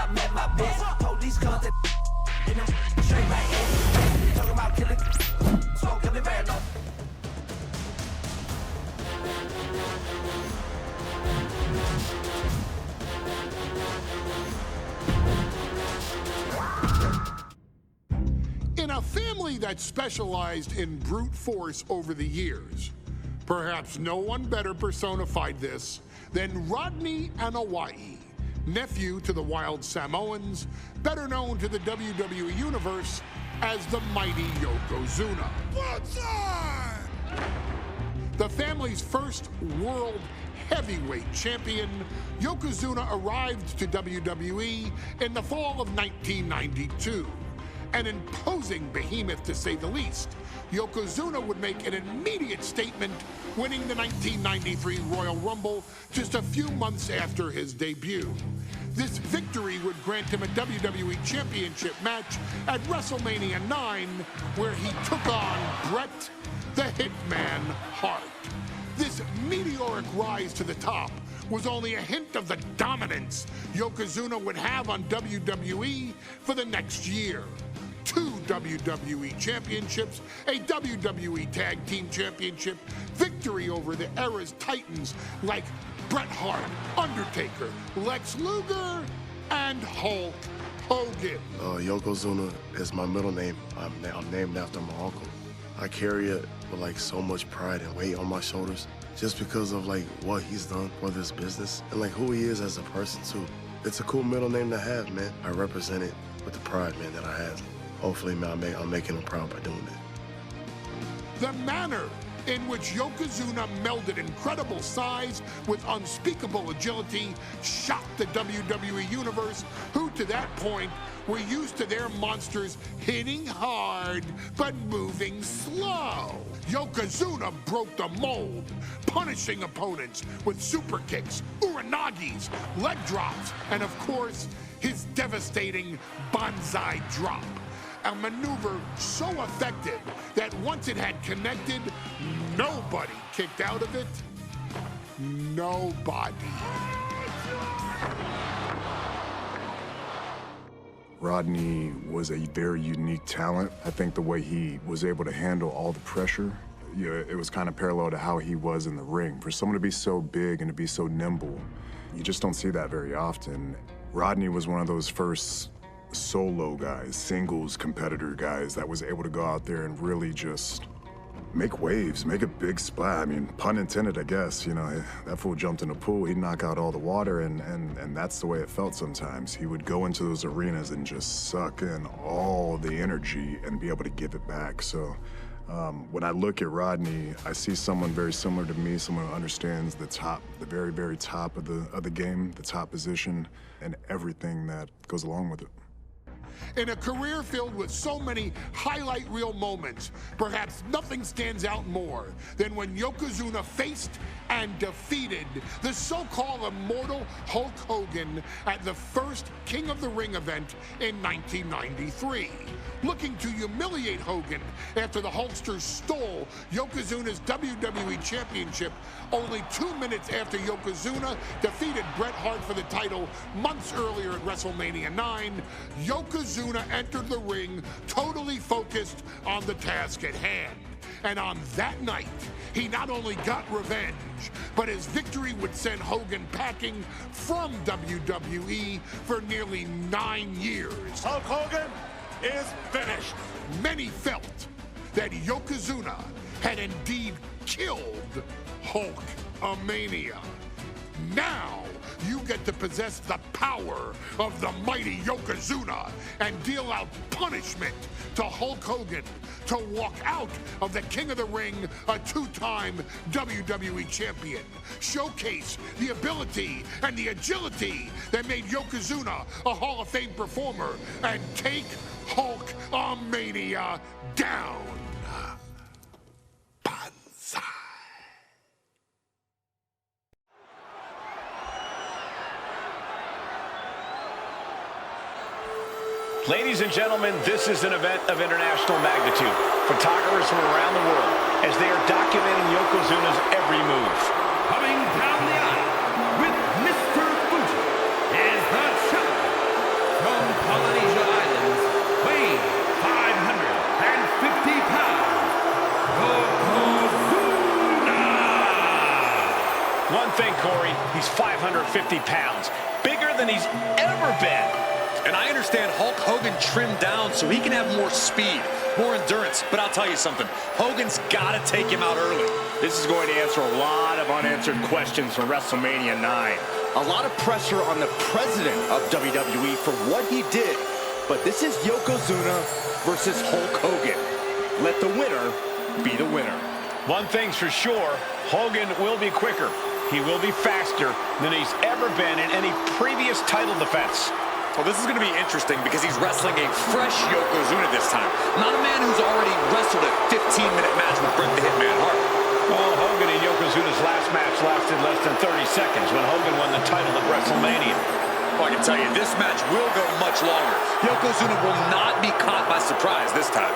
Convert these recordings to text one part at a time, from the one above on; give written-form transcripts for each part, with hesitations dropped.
I met my bitch. Police guns that in them straight like it. Talking about killing, smoke every man up. In a family that specialized in brute force over the years, perhaps no one better personified this than Rodney Wwe, nephew to the Wild Samoans, better known to the WWE Universe as the mighty Yokozuna. Bloodline! The family's first world heavyweight champion, Yokozuna arrived to WWE in the fall of 1992. An imposing behemoth, to say the least, Yokozuna would make an immediate statement, winning the 1993 Royal Rumble just a few months after his debut. This victory would grant him a WWE Championship match at WrestleMania 9, where he took on Bret the Hitman Hart. This meteoric rise to the top was only a hint of the dominance Yokozuna would have on WWE for the next year. 2 WWE championships, a WWE Tag Team Championship, victory over the era's titans like Bret Hart, Undertaker, Lex Luger, and Hulk Hogan. Yokozuna is my middle name. I'm named after my uncle. I carry it with like so much pride and weight on my shoulders just because of like what he's done for this business and like who he is as a person too. It's a cool middle name to have, man. I represent it with the pride, man, that I have. Hopefully, man, I'm making him proud by doing it. The manner in which Yokozuna melded incredible size with unspeakable agility shocked the WWE Universe, who to that point were used to their monsters hitting hard but moving slow. Yokozuna broke the mold, punishing opponents with super kicks, uranagis, leg drops, and of course, his devastating banzai drop. A maneuver so effective that once it had connected, nobody kicked out of it. Nobody. Rodney was a very unique talent. I think the way he was able to handle all the pressure, it was kind of parallel to how he was in the ring. For someone to be so big and to be so nimble, you just don't see that very often. Rodney was one of those first solo guys, singles competitor guys that was able to go out there and really just make waves, make a big splash. I mean, pun intended, I guess. You know, that fool jumped in the pool, he'd knock out all the water, and that's the way it felt sometimes. He would go into those arenas and just suck in all the energy and be able to give it back. So when I look at Rodney, I see someone very similar to me, someone who understands the top, the very, very top of the game, the top position, and everything that goes along with it. In a career filled with so many highlight reel moments, perhaps nothing stands out more than when Yokozuna faced and defeated the so-called immortal Hulk Hogan at the first King of the Ring event in 1993. Looking to humiliate Hogan after the Hulkster stole Yokozuna's WWE Championship only 2 minutes after Yokozuna defeated Bret Hart for the title months earlier at WrestleMania 9, Yokozuna entered the ring totally focused on the task at hand. And on that night, he not only got revenge, but his victory would send Hogan packing from WWE for nearly 9 years. Hulk Hogan is finished. Many felt that Yokozuna had indeed killed Hulkamania. Now, you get to possess the power of the mighty Yokozuna and deal out punishment to Hulk Hogan to walk out of the King of the Ring, a 2-time WWE champion. Showcase the ability and the agility that made Yokozuna a Hall of Fame performer and take Hulkamania down. Banzai. Ladies and gentlemen, this is an event of international magnitude. Photographers from around the world as they are documenting Yokozuna's every move. Coming down the aisle with Mr. Fuji is the champion, 250 pounds, bigger than he's ever been. And I understand Hulk Hogan trimmed down so he can have more speed, more endurance. But I'll tell you something, Hogan's got to take him out early. This is going to answer a lot of unanswered questions from WrestleMania 9. A lot of pressure on the president of WWE for what he did. But this is Yokozuna versus Hulk Hogan. Let the winner be the winner. One thing's for sure, Hogan will be quicker. He will be faster than he's ever been in any previous title defense. Well, this is going to be interesting because he's wrestling a fresh Yokozuna this time. Not a man who's already wrestled a 15-minute match with Bret the Hitman Hart. Well, Hogan and Yokozuna's last match lasted less than 30 seconds when Hogan won the title at WrestleMania. Well, I can tell you, this match will go much longer. Yokozuna will not be caught by surprise this time.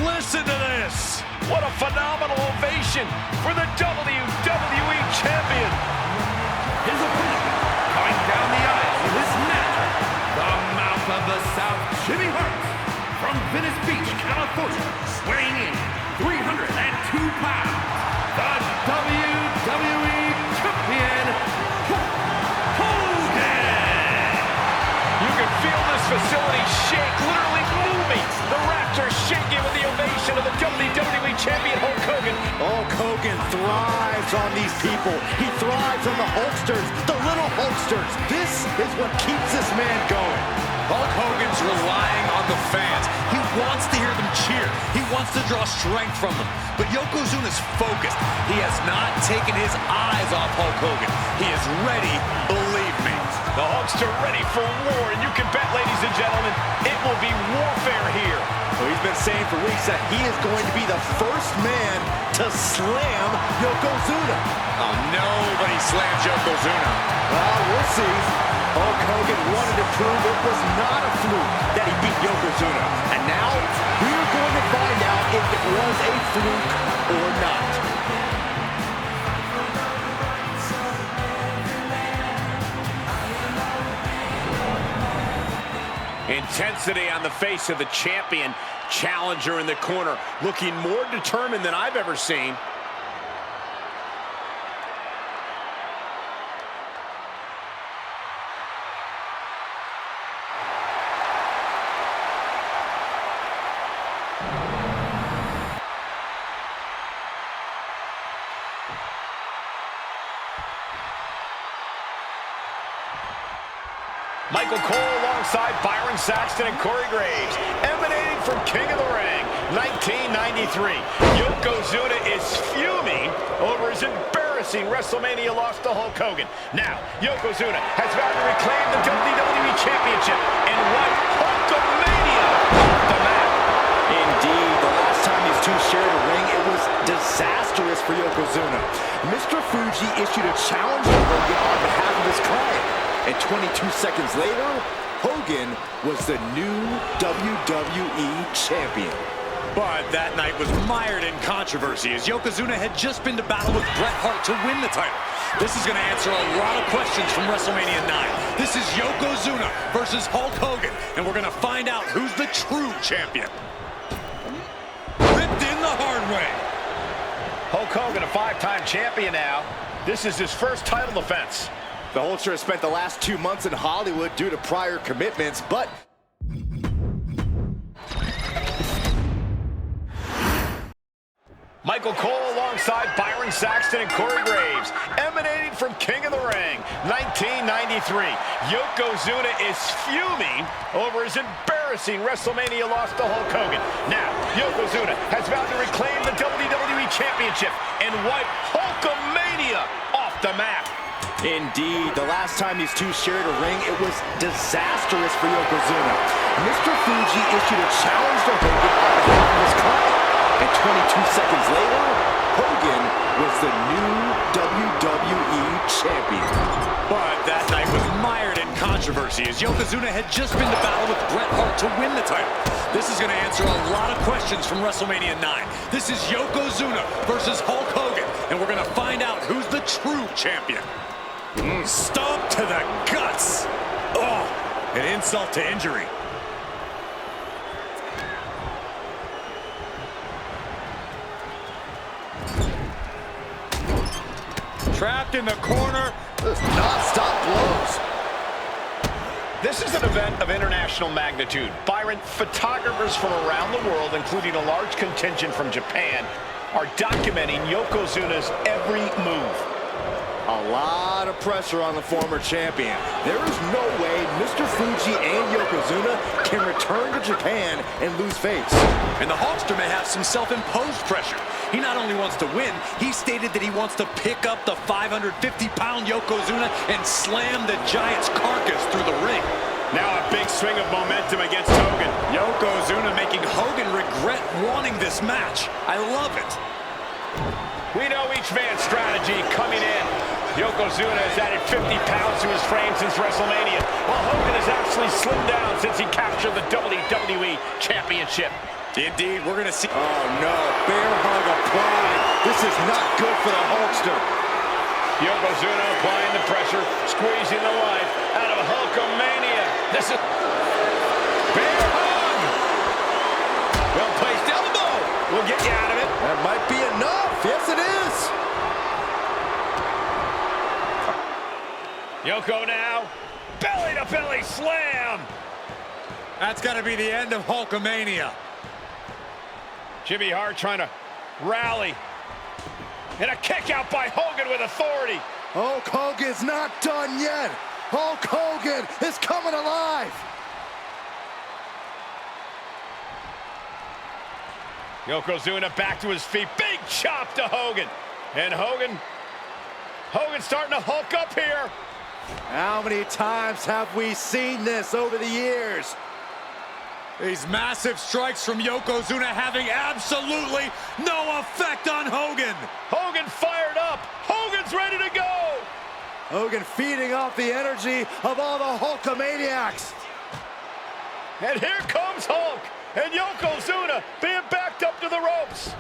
Listen to this! What a phenomenal ovation for the WWE Champion! His opponent, coming down the aisle in this match, the mouth of the South, Jimmy Hart, from Venice Beach, California, weighing in 302 pounds, the WWE Champion, Hulk Hogan! You can feel this facility shake, literally moving. The Raptors shaking with the ovation of the WWE Champion Hulk Hogan. Hulk Hogan thrives on these people. He thrives on the Hulksters, the little Hulksters. This is what keeps this man going. Hulk Hogan's relying on the fans. He wants to hear them cheer. He wants to draw strength from them. But Yokozuna's focused. He has not taken his eyes off Hulk Hogan. He is ready, believe me. The Hulkster ready for war, and you can bet, ladies and gentlemen, it will be warfare here. So he's been saying for weeks that he is going to be the first man to slam Yokozuna. Oh, nobody slams Yokozuna. Well, we'll see. Hulk Hogan wanted to prove it was not a fluke that he beat Yokozuna. And now, we're going to find out if it was a fluke or not. Intensity on the face of the champion. Challenger in the corner, looking more determined than I've ever seen. Michael Cole alongside Byron Saxton and Corey Graves, emanating from King of the Ring, 1993. Yokozuna is fuming over his embarrassing WrestleMania loss to Hulk Hogan. Now, Yokozuna has vowed to reclaim the WWE Championship and wipe Hulkamania off the map. Indeed, the last time these two shared a ring, it was disastrous for Yokozuna. Mr. Fuji issued a challenge to Hogan on behalf of his client. And 22 seconds later, Hogan was the new WWE Champion. But that night was mired in controversy as Yokozuna had just been to battle with Bret Hart to win the title. This is going to answer a lot of questions from WrestleMania 9. This is Yokozuna versus Hulk Hogan, and we're going to find out who's the true champion. Ripped in the hard way. Hulk Hogan, a five-time champion now. This is his first title defense. The Hulkster has spent the last 2 months in Hollywood due to prior commitments, but Michael Cole alongside Byron Saxton and Corey Graves, emanating from King of the Ring, 1993. Yokozuna is fuming over his embarrassing WrestleMania loss to Hulk Hogan. Now, Yokozuna has vowed to reclaim the WWE Championship and wipe Hulkamania off the map. indeed, the last time these two shared a ring, it was disastrous for Yokozuna. Mr. Fuji issued a challenge to Hogan on behalf of his client. And 22 seconds later, Hogan was the new WWE Champion. But that night was mired in controversy as Yokozuna had just been to battle with Bret Hart to win the title. This is going to answer a lot of questions from WrestleMania 9. This is Yokozuna versus Hulk Hogan, and we're going to find out who's the true champion. Stomp to the guts. Oh. An insult to injury. Trapped in the corner. Non-stop blows. This is an event of international magnitude. Byron, photographers from around the world, including a large contingent from Japan, are documenting Yokozuna's every move. A lot of pressure on the former champion. There is no way Mr. Fuji and Yokozuna can return to Japan and lose face. And the Hulkster may have some self-imposed pressure. He not only wants to win, he stated that he wants to pick up the 550-pound Yokozuna and slam the Giant's carcass through the ring. Now a big swing of momentum against Hogan. Yokozuna making Hogan regret wanting this match. I love it. We know each man's strategy coming in. Yokozuna has added 50 pounds to his frame since WrestleMania, while Hogan has actually slimmed down since he captured the WWE Championship. Indeed, we're going to see... Oh, no. Bear hug of pride. This is not good for the Hulkster. Yokozuna applying the pressure, squeezing the life out of Hulkamania. This is... Bear hug! Well-placed elbow will get you out of it. That might be enough. Yes, it is. Yoko now, belly-to-belly slam. That's got to be the end of Hulkamania. Jimmy Hart trying to rally. And a kick out by Hogan with authority. Hulk Hogan's not done yet. Hulk Hogan is coming alive. Yokozuna back to his feet. Big chop to Hogan. And Hogan's starting to hulk up here. How many times have we seen this over the years? These massive strikes from Yokozuna having absolutely no effect on Hogan. Hogan fired up. Hogan's ready to go. Hogan feeding off the energy of all the Hulkamaniacs. And here comes Hulk. And Yokozuna being backed up to the ropes.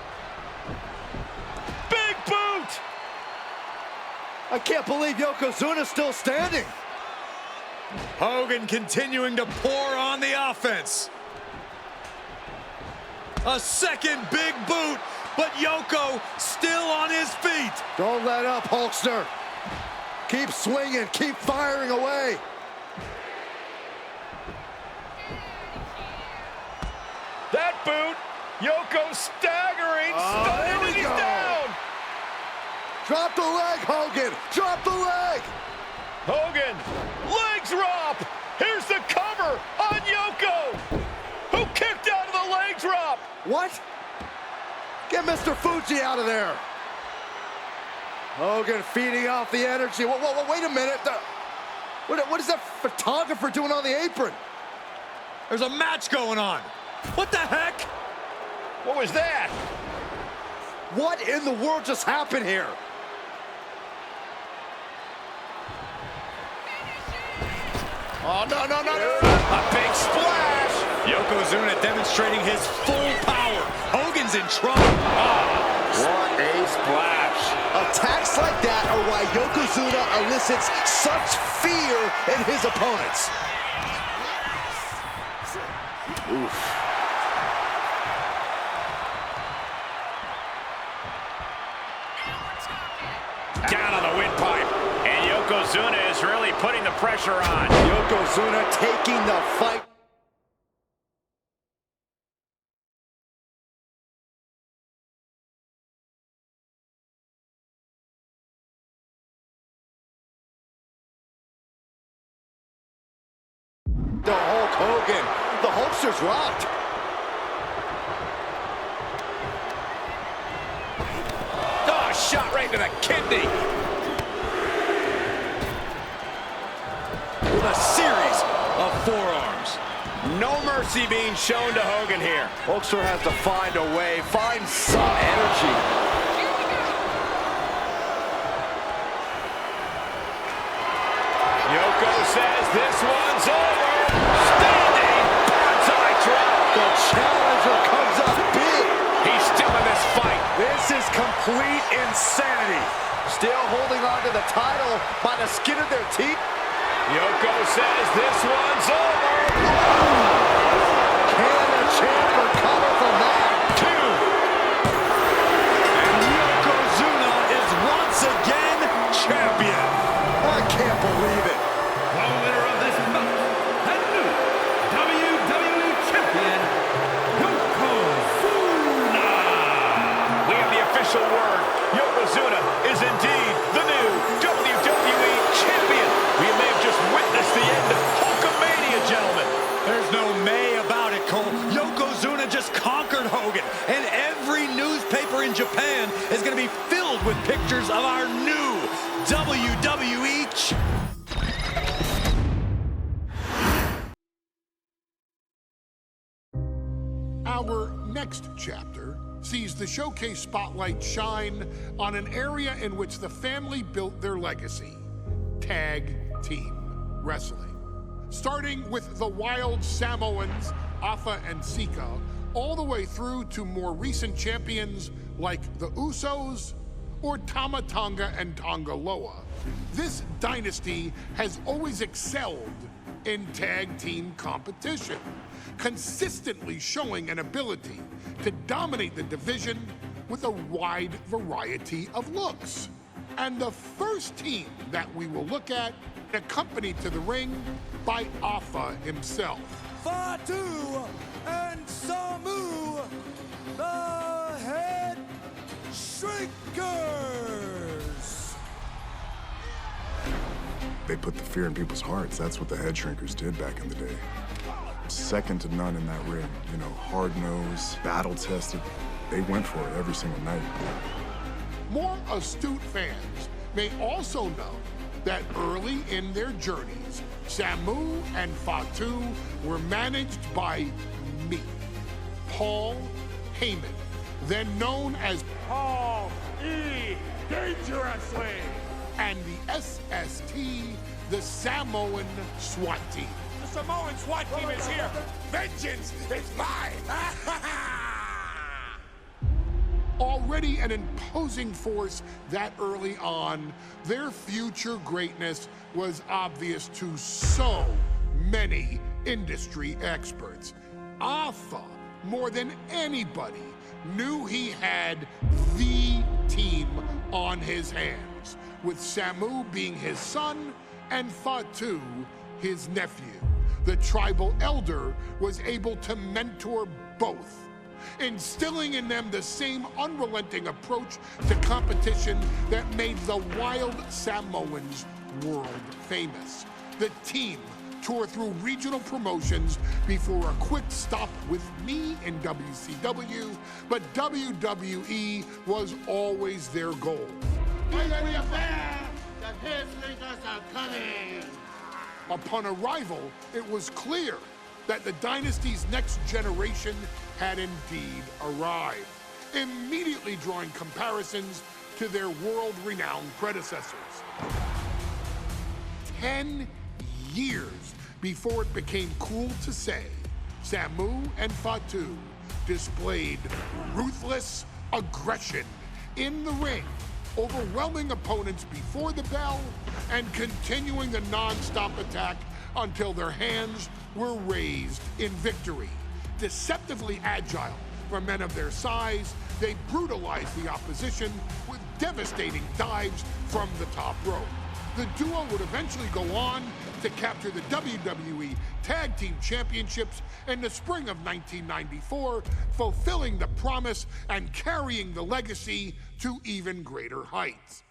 Big boot. I can't believe Yokozuna's still standing. Hogan continuing to pour on the offense. A second big boot, but Yoko still on his feet. Don't let up, Hulkster. Keep swinging, keep firing away. That boot, Yoko staggering, stunning, and he's down. Drop the leg, Hogan. Drop the leg. Hogan, leg drop. Here's the cover on Yoko, who kicked out of the leg drop. What? Get Mr. Fuji out of there. Hogan feeding off the energy. Whoa, wait a minute. What is that photographer doing on the apron? There's a match going on. What the heck? What was that? What in the world just happened here? Oh, no. A big splash. Yokozuna demonstrating his full power. Hogan's in trouble. What a splash. Attacks like that are why Yokozuna elicits such fear in his opponents. Oof. Down on the windpipe. And Yokozuna is really putting the pressure on. Yokozuna taking the fight. The Hulk Hogan. The Hulkster's rocked. Oh, shot right to the kidney. With a series of forearms. No mercy being shown to Hogan here. Hulkster has to find a way, find some energy. Yoko says this one's over. Standing bonsai drop. The challenger comes up big. He's still in this fight. This is complete insanity. Still holding on to the title by the skin of their teeth. Yoko says this one's over. Can a champ recover from that? 2. And Yokozuna is once again champion. I can't believe it. The winner of this bout, the new WWE Champion, Yokozuna. We have the official word. Yokozuna is indeed the new WWE Champion. We may have just witnessed the end of Hulkamania, gentlemen. There's no may about it, Cole. Yokozuna just conquered Hogan, and every newspaper in Japan is going to be filled with pictures of our new WWE Our next chapter sees the showcase spotlight shine on an area in which the family built their legacy: tag team wrestling. Starting with the Wild Samoans, Afa and Sika, all the way through to more recent champions like the Usos or Tama Tonga and Tonga Loa. This dynasty has always excelled in tag team competition, consistently showing an ability to dominate the division with a wide variety of looks. And the first team that we will look at, accompanied to the ring by Afa himself. Fatu and Samu, the Head Shrinkers. They put the fear in people's hearts. That's what the Head Shrinkers did back in the day. Second to none in that ring. You know, hard-nosed, battle-tested. They went for it every single night. More astute fans may also know that early in their journeys, Samu and Fatu were managed by me, Paul Heyman, then known as Paul E. Dangerously. and the SST, the Samoan SWAT team. The Samoan SWAT team is here. Vengeance is mine. Already an imposing force that early on, their future greatness was obvious to so many industry experts. Afa, more than anybody, knew he had the team on his hands, with Samu being his son and Fatu his nephew. The tribal elder was able to mentor both, instilling in them the same unrelenting approach to competition that made the Wild Samoans world famous. The team toured through regional promotions before a quick stop with me in WCW, but WWE was always their goal. Upon arrival, it was clear that the dynasty's next generation had indeed arrived, immediately drawing comparisons to their world-renowned predecessors. 10 years before it became cool to say, Samu and Fatu displayed ruthless aggression in the ring, overwhelming opponents before the bell and continuing the non-stop attack until their hands were raised in victory. Deceptively agile for men of their size, they brutalized the opposition with devastating dives from the top rope. The duo would eventually go on to capture the WWE Tag Team Championships in the spring of 1994, fulfilling the promise and carrying the legacy to even greater heights.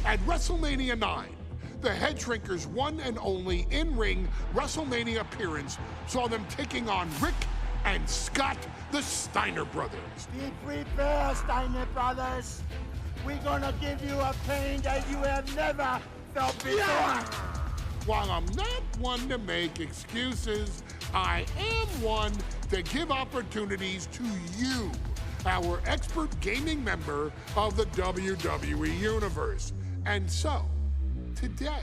At WrestleMania 9, the Head Shrinkers' one and only in-ring WrestleMania appearance saw them taking on Rick and Scott, the Steiner brothers. Be prepared, Steiner Brothers. We're gonna give you a pain that you have never felt before. While I'm not one to make excuses, I am one to give opportunities to you, our expert gaming member of the WWE Universe. And so, today,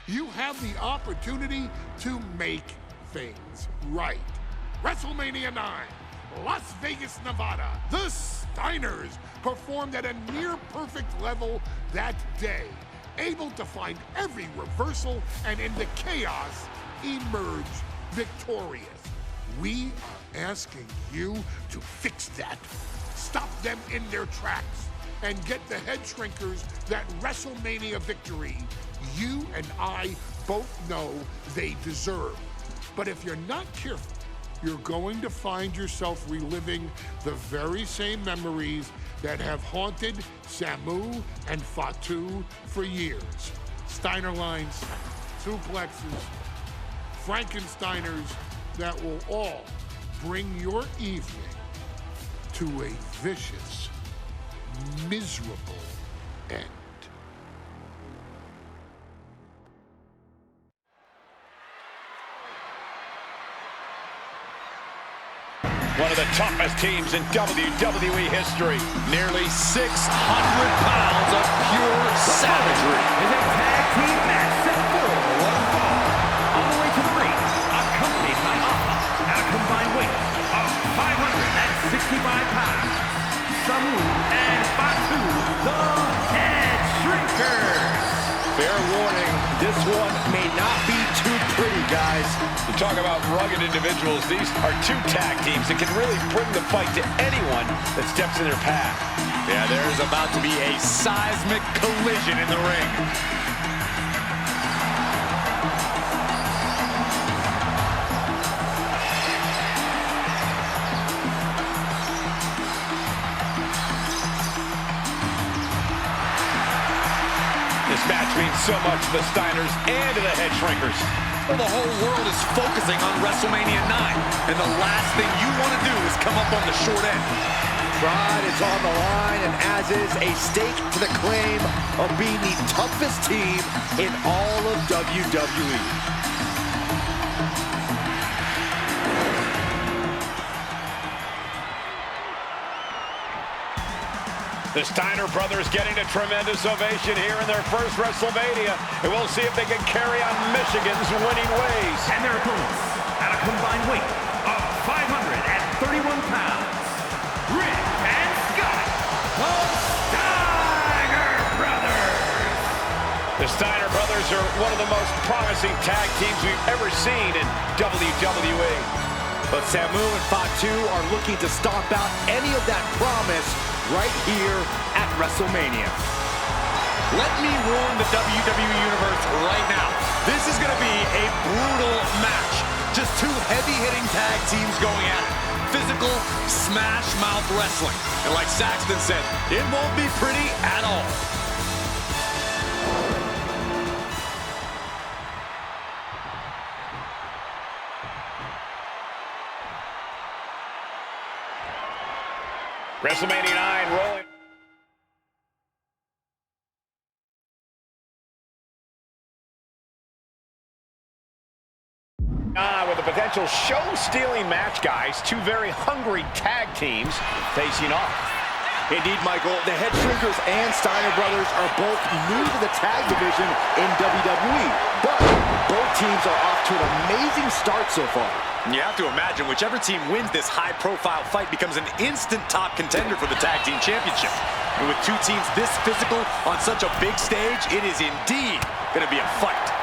you have the opportunity to make things right. WrestleMania 9, Las Vegas, Nevada. The Steiners performed at a near-perfect level that day, able to find every reversal and in the chaos emerge victorious. We are asking you to fix that. Stop them in their tracks and get the head shrinkers that WrestleMania victory you and I both know they deserve. But if you're not careful, you're going to find yourself reliving the very same memories that have haunted Samu and Fatu for years. Steiner lines, suplexes, Frankensteiners that will all bring your evening to a vicious, miserable end. One of the toughest teams in WWE history. Nearly 600 pounds of pure savagery. Is a tag team match set for one fall. On the way to the ring, accompanied by Alpha at a combined weight of 565 pounds. Samu and Fatu, the Head Shrinkers. Fair warning, this one may not be too pretty, guys. You talk about rugged individuals. These are two tag teams that can really bring the fight to anyone that steps in their path. Yeah, there's about to be a seismic collision in the ring. This match means so much to the Steiners and to the Head Shrinkers. Well, the whole world is focusing on WrestleMania 9, and the last thing you want to do is come up on the short end. Pride is on the line, and as is a stake to the claim of being the toughest team in all of WWE. The Steiner brothers getting a tremendous ovation here in their first WrestleMania. And we'll see if they can carry on Michigan's winning ways. And their opponents at a combined weight of 531 pounds. Rick and Scott, the Steiner brothers. The Steiner brothers are one of the most promising tag teams we've ever seen in WWE. But Samu and Fatu are looking to stomp out any of that promise right here at WrestleMania. Let me warn the WWE Universe right now. This is going to be a brutal match. Just two heavy-hitting tag teams going at it. Physical, smash-mouth wrestling. And like Saxton said, it won't be pretty at all. WrestleMania 9 rolling. With a potential show-stealing match, guys. Two very hungry tag teams facing off. Indeed, Michael, the Head Shrinkers and Steiner brothers are both new to the tag division in WWE, but both teams are off to an amazing start so far. You have to imagine whichever team wins this high-profile fight becomes an instant top contender for the tag team championship. And with two teams this physical on such a big stage, it is indeed going to be a fight.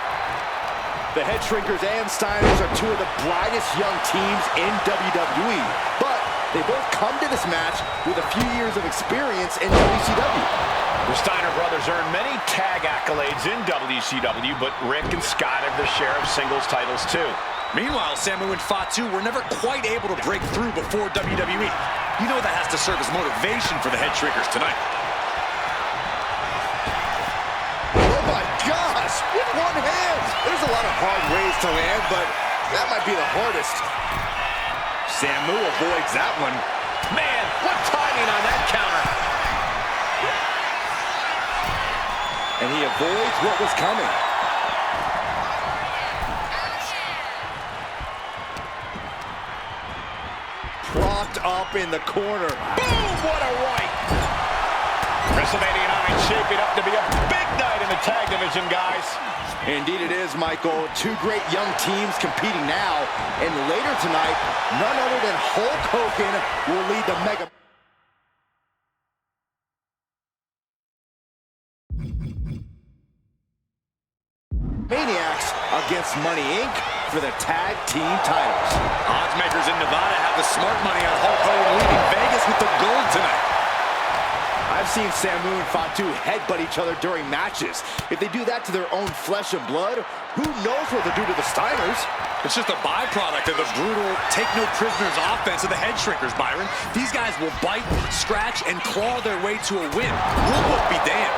The Head Shrinkers and Steiners are two of the brightest young teams in WWE, but they both come to this match with a few years of experience in WCW. The Steiner brothers earned many tag accolades in WCW, but Rick and Scott have their share of singles titles too. Meanwhile, Samu and Fatu were never quite able to break through before WWE. You know that has to serve as motivation for the Head Shrinkers tonight. Oh my gosh, with one hand! There's a lot of hard ways to land, but that might be the hardest. Samu avoids that one. Man, what timing on that counter. And he avoids what was coming. Propped up in the corner. Boom, what a right. WrestleMania 9 shaping up to be a big night in the tag division, guys. Indeed it is, Michael. Two great young teams competing now. And later tonight, none other than Hulk Hogan will lead the Mega... Maniacs against Money Inc. for the tag team titles. Odds makers in Nevada have the smart money on Hulk Hogan leaving Vegas with the gold tonight. I've seen Samu and Fatu headbutt each other during matches. If they do that to their own flesh and blood, who knows what they'll do to the Steiners? It's just a byproduct of the brutal take-no-prisoners offense of the Head Shrinkers, Byron. These guys will bite, scratch, and claw their way to a win. Rule book be damned.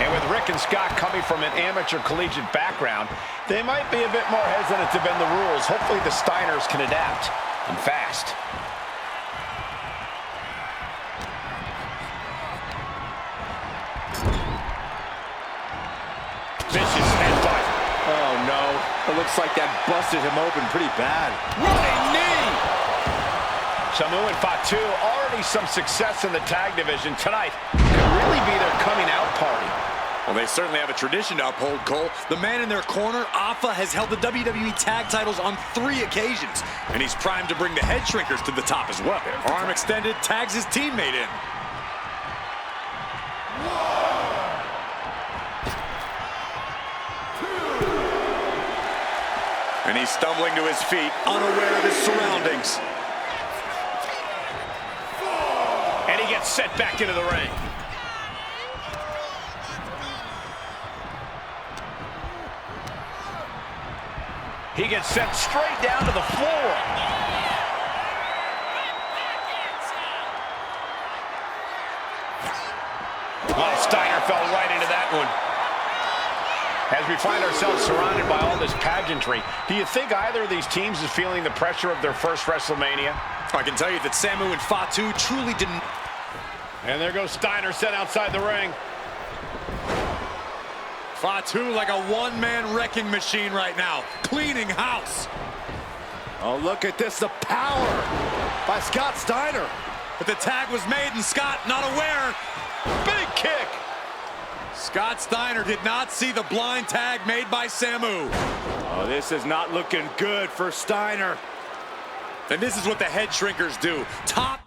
And with Rick and Scott coming from an amateur collegiate background, they might be a bit more hesitant to bend the rules. Hopefully the Steiners can adapt, and fast. Vicious headbutt. Oh no, it looks like that busted him open pretty bad. Running knee! Samu and Fatu already some success in the tag division tonight. Could really be their coming out party. Well, they certainly have a tradition to uphold, Cole. The man in their corner, Alpha, has held the WWE tag titles on 3 occasions, and he's primed to bring the Head Shrinkers to the top as well. Arm extended, tags his teammate in. And he's stumbling to his feet, unaware of his surroundings. And he gets set back into the ring. He gets sent straight down to the floor. Well, Steiner fell right into that one. As we find ourselves surrounded by all this pageantry, do you think either of these teams is feeling the pressure of their first WrestleMania? I can tell you that Samu and Fatu truly didn't. And there goes Steiner set outside the ring. Fatu like a one-man wrecking machine right now, cleaning house. Oh, look at this, the power by Scott Steiner. But the tag was made and Scott not aware. Big kick. Scott Steiner did not see the blind tag made by Samu. Oh, this is not looking good for Steiner. And this is what the Head Shrinkers do. Top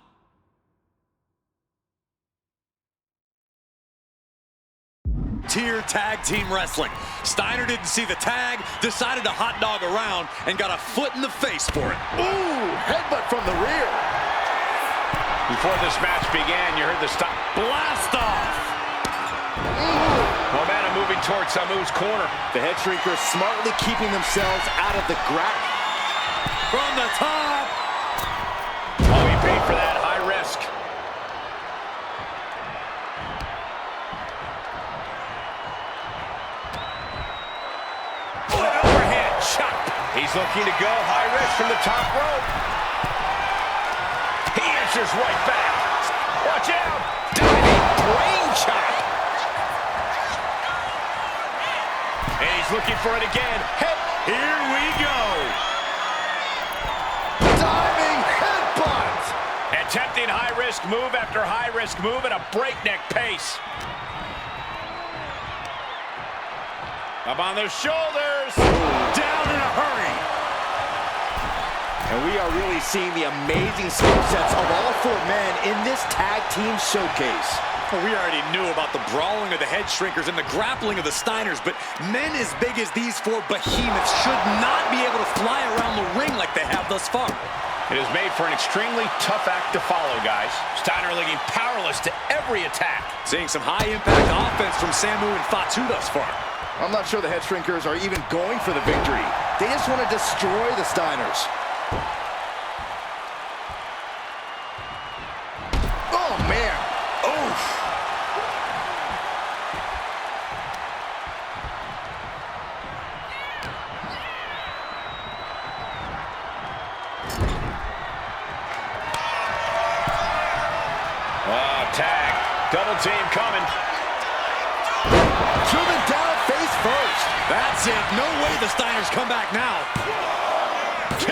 tier tag team wrestling. Steiner didn't see the tag, decided to hot dog around, and got a foot in the face for it. Ooh, headbutt from the rear. Before this match began, you heard the stop. Blast off! Momentum moving towards Samu's corner. The Head Shrinkers smartly keeping themselves out of the grab. From the top. Oh, he paid for that. High risk. An overhead chop. He's looking to go high risk from the top rope. He answers right back. Watch out. Diving brain chop. And he's looking for it again. Head. Here we go. Diving headbutt. Attempting high-risk move after high-risk move at a breakneck pace. Up on the shoulders. Down in a hurry. And we are really seeing the amazing skill sets of all 4 men in this tag team showcase. Well, we already knew about the brawling of the Head Shrinkers and the grappling of the Steiners, but men as big as these 4 behemoths should not be able to fly around the ring like they have thus far. It is made for an extremely tough act to follow, guys. Steiner looking powerless to every attack. Seeing some high-impact offense from Samu and Fatu thus far. I'm not sure the Head Shrinkers are even going for the victory. They just want to destroy the Steiners. Oh, man. Oof. Tag. Double team coming. Driven down face first. That's it. No way the Steiners come back now. 2.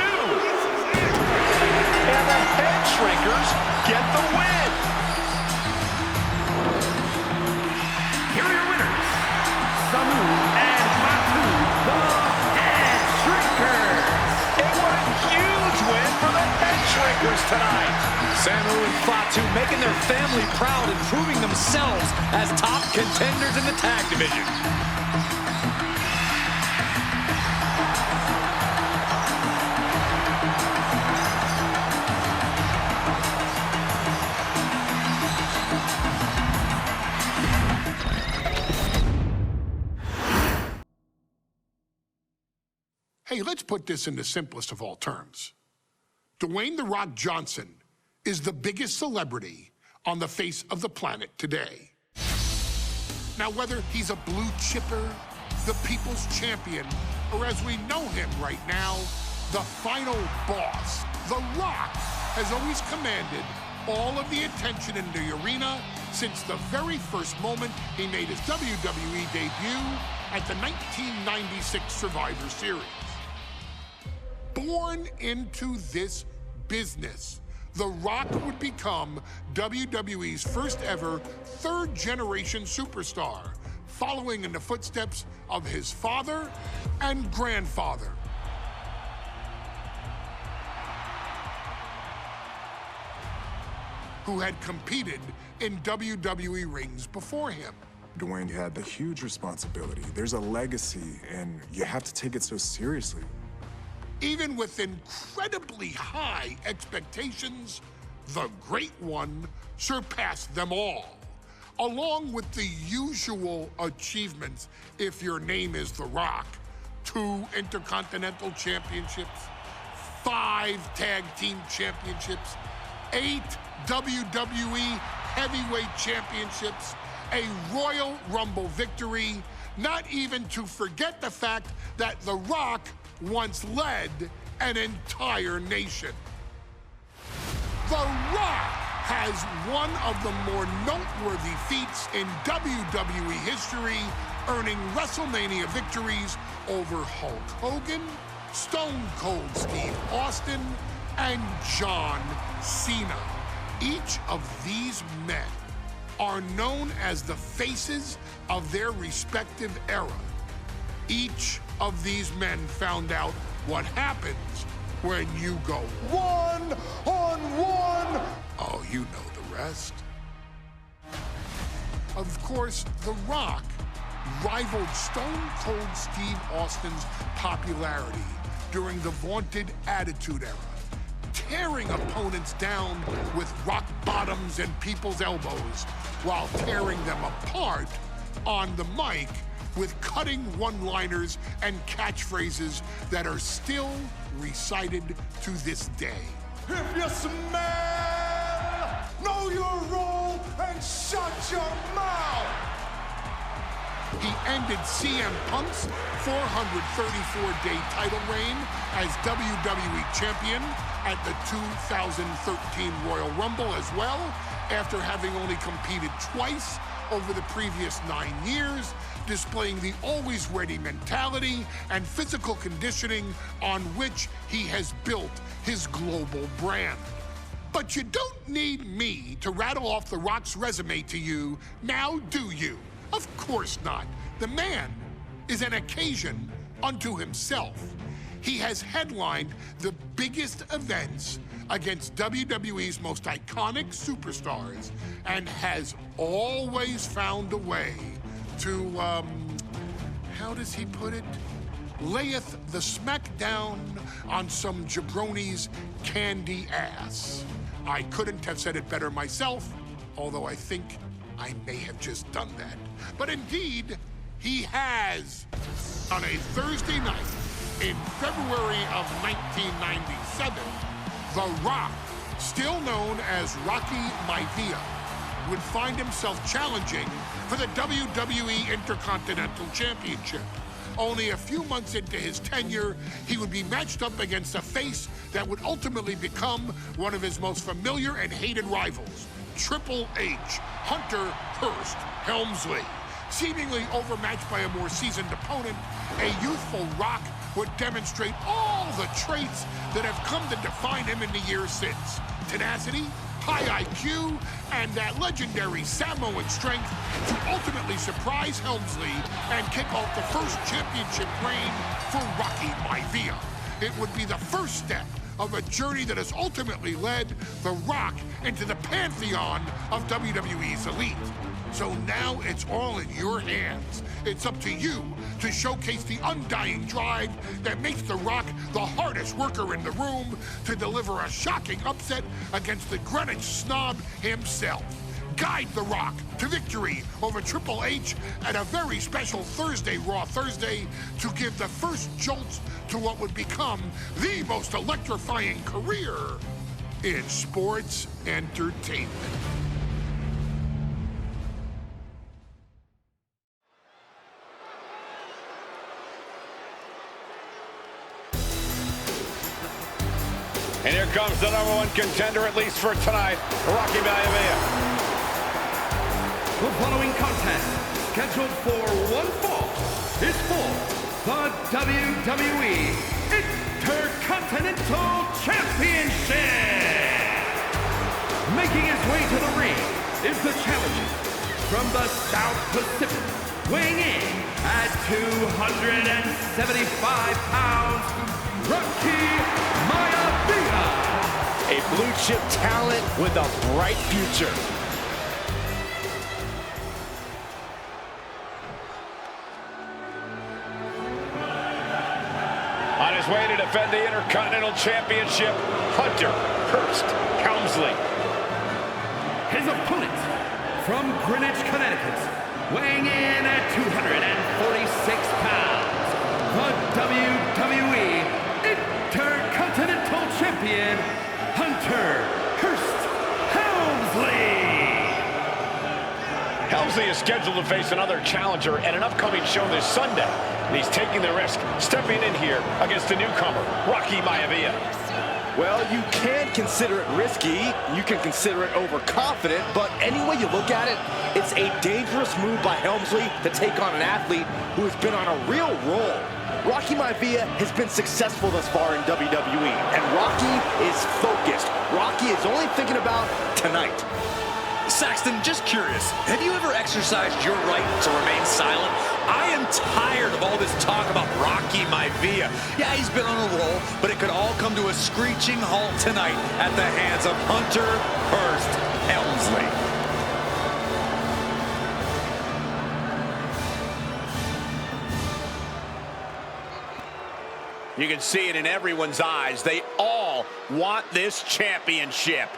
And the Head Shrinkers get the win. Here are your winners, Samu and Fatu, the Head Shrinkers. And what a huge win for the Head Shrinkers tonight. Samu and Fatu making their family proud and proving themselves as top contenders in the tag division. Hey, let's put this in the simplest of all terms. Dwayne "The Rock" Johnson is the biggest celebrity on the face of the planet today. Now, whether he's a blue chipper, the people's champion, or as we know him right now, the final boss, The Rock has always commanded all of the attention in the arena since the very first moment he made his WWE debut at the 1996 Survivor Series. Born into this business, The Rock would become WWE's first ever third-generation superstar, following in the footsteps of his father and grandfather. Who had competed in WWE rings before him. Dwayne had the huge responsibility. There's a legacy, and you have to take it so seriously. Even with incredibly high expectations, the Great One surpassed them all, along with the usual achievements if your name is The Rock: 2 Intercontinental Championships, 5 Tag Team Championships, 8 WWE Heavyweight Championships, a Royal Rumble victory, not even to forget the fact that The Rock once led an entire nation. The Rock has one of the more noteworthy feats in WWE history, earning WrestleMania victories over Hulk Hogan, Stone Cold Steve Austin, and John Cena. Each of these men are known as the faces of their respective era. Each of these men found out what happens when you go one-on-one. Oh, you know the rest. Of course, The Rock rivaled Stone Cold Steve Austin's popularity during the vaunted Attitude Era, tearing opponents down with rock bottoms and people's elbows while tearing them apart on the mic with cutting one-liners and catchphrases that are still recited to this day. If you smell, know your role and shut your mouth. He ended CM Punk's 434-day title reign as WWE Champion at the 2013 Royal Rumble as well, after having only competed twice over the previous 9 years, displaying the always-ready mentality and physical conditioning on which he has built his global brand. But you don't need me to rattle off The Rock's resume to you, now do you? Of course not. The man is an occasion unto himself. He has headlined the biggest events against WWE's most iconic superstars and has always found a way to, how does he put it? Layeth the smackdown on some jabroni's candy ass. I couldn't have said it better myself, although I think I may have just done that. But indeed, he has. On a Thursday night in February of 1997, The Rock, still known as Rocky Maivia, would find himself challenging for the WWE Intercontinental Championship. Only a few months into his tenure, he would be matched up against a face that would ultimately become one of his most familiar and hated rivals, Triple H, Hunter Hearst Helmsley. Seemingly overmatched by a more seasoned opponent, a youthful Rock would demonstrate all the traits that have come to define him in the years since. Tenacity, high IQ, and that legendary Samoan strength to ultimately surprise Helmsley and kick off the first championship reign for Rocky Maivia. It would be the first step of a journey that has ultimately led The Rock into the pantheon of WWE's elite. So now it's all in your hands. It's up to you to showcase the undying drive that makes The Rock the hardest worker in the room to deliver a shocking upset against the Greenwich snob himself. guide The Rock to victory over Triple H at a very special Thursday, Raw Thursday, to give the first jolt to what would become the most electrifying career in sports entertainment. And here comes the #1 contender, at least for tonight, Rocky Maivia. The following contest, scheduled for one fall, is for the WWE Intercontinental Championship. Making his way to the ring is the challenger from the South Pacific, weighing in at 275 pounds, Rocky Maivia. A blue chip talent with a bright future. On his way to defend the Intercontinental Championship, Hunter Hearst Helmsley. His opponent from Greenwich, Connecticut, weighing in at 246 pounds, the WWE Intercontinental Champion, Hunter Hearst Helmsley. Helmsley is scheduled to face another challenger at an upcoming show this Sunday. And he's taking the risk, stepping in here against a newcomer, Rocky Maivia. Well, you can consider it risky, you can consider it overconfident, but any way you look at it, it's a dangerous move by Helmsley to take on an athlete who has been on a real roll. Rocky Maivia has been successful thus far in WWE, and Rocky is focused. Rocky is only thinking about tonight. Saxton, just curious, have you ever exercised your right to remain silent? I am tired of all this talk about Rocky Maivia. Yeah, he's been on a roll, but it could all come to a screeching halt tonight at the hands of Hunter Hearst Helmsley. You can see it in everyone's eyes. They all want this championship.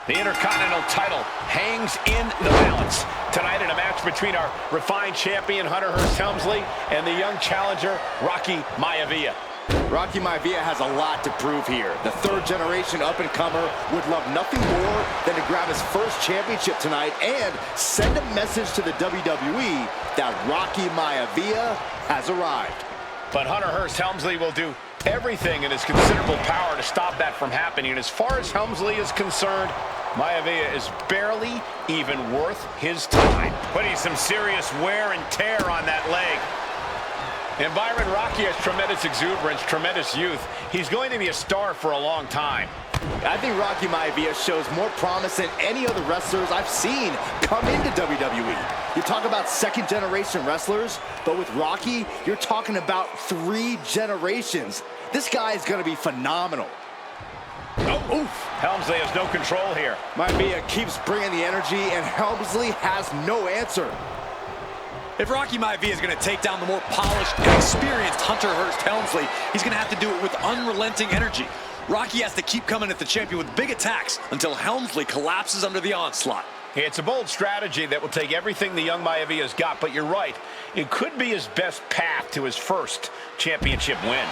The Intercontinental title hangs in the balance tonight in a match between our refined champion, Hunter Hearst Helmsley, and the young challenger, Rocky Maivia. Rocky Maivia has a lot to prove here. The third-generation up-and-comer would love nothing more than to grab his first championship tonight and send a message to the WWE that Rocky Maivia has arrived. But Hunter Hearst Helmsley will do everything in his considerable power to stop that from happening. And as far as Helmsley is concerned, Maivia is barely even worth his time. Putting some serious wear and tear on that leg. And Byron, Rocky has tremendous exuberance, tremendous youth. He's going to be a star for a long time. I think Rocky Maivia shows more promise than any other wrestlers I've seen come into WWE. You talk about second-generation wrestlers, but with Rocky, you're talking about 3 generations. This guy is going to be phenomenal. Oh, oof. Helmsley has no control here. Maivia keeps bringing the energy, and Helmsley has no answer. If Rocky Maivia is going to take down the more polished and experienced Hunter Hearst Helmsley, he's going to have to do it with unrelenting energy. Rocky has to keep coming at the champion with big attacks until Helmsley collapses under the onslaught. It's a bold strategy that will take everything the young Maivia's got, but you're right. It could be his best path to his first championship win.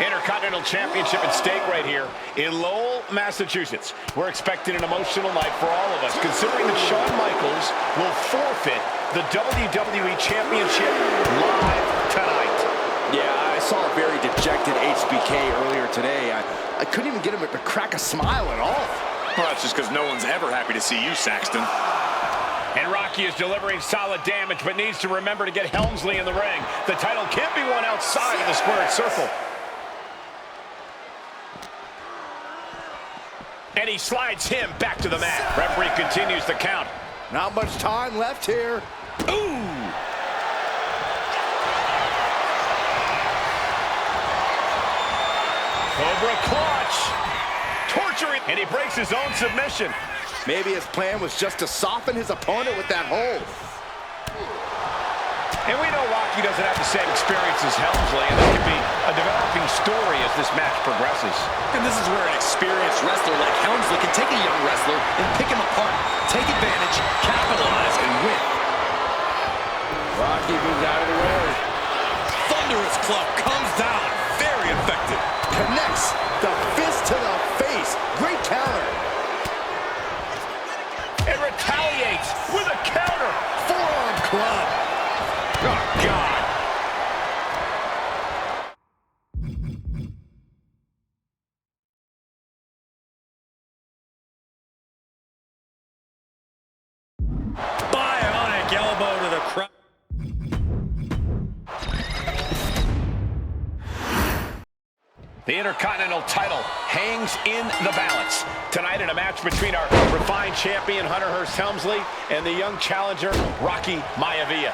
Intercontinental Championship at stake right here in Lowell, Massachusetts. We're expecting an emotional night for all of us, considering that Shawn Michaels will forfeit the WWE Championship live tonight. Yeah, I saw a very dejected HBK earlier today. I couldn't even get him to crack a smile at all. Well, that's just because no one's ever happy to see you, Saxton. And Rocky is delivering solid damage, but needs to remember to get Helmsley in the ring. The title can't be won outside of the squared circle. And he slides him back to the mat. Referee continues the count. Not much time left here. Ooh! and he breaks his own submission. Maybe his plan was just to soften his opponent with that hold. And we know Rocky doesn't have the same experience as Helmsley, and this could be a developing story as this match progresses. And this is where an experienced wrestler like Helmsley can take a young wrestler and pick him apart, take advantage, capitalize, and win. Rocky moves out of the way. Thunderous club comes down. Very effective. Connects the fist to the face. Great counter. And retaliates with a counter. Forearm club. Oh, God. Bionic elbow to the crowd. The Intercontinental title hangs in the balance. Tonight in a match between our refined champion, Hunter Hearst Helmsley, and the young challenger, Rocky Maivia.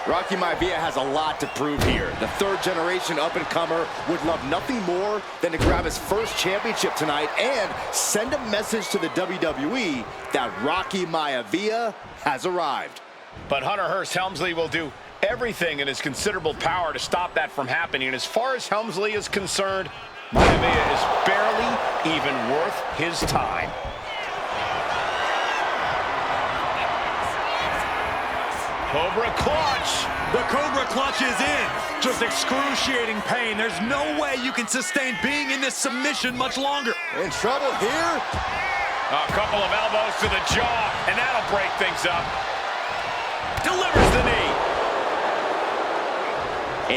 Rocky Maivia has a lot to prove here. The third-generation up-and-comer would love nothing more than to grab his first championship tonight and send a message to the WWE that Rocky Maivia has arrived. But Hunter Hearst Helmsley will do everything in his considerable power to stop that from happening. And as far as Helmsley is concerned, Maivia is barely even worth his time. Cobra clutch. The Cobra clutch is in. Just excruciating pain. There's no way you can sustain being in this submission much longer. In trouble here. A couple of elbows to the jaw, and that'll break things up. Delivers the knee.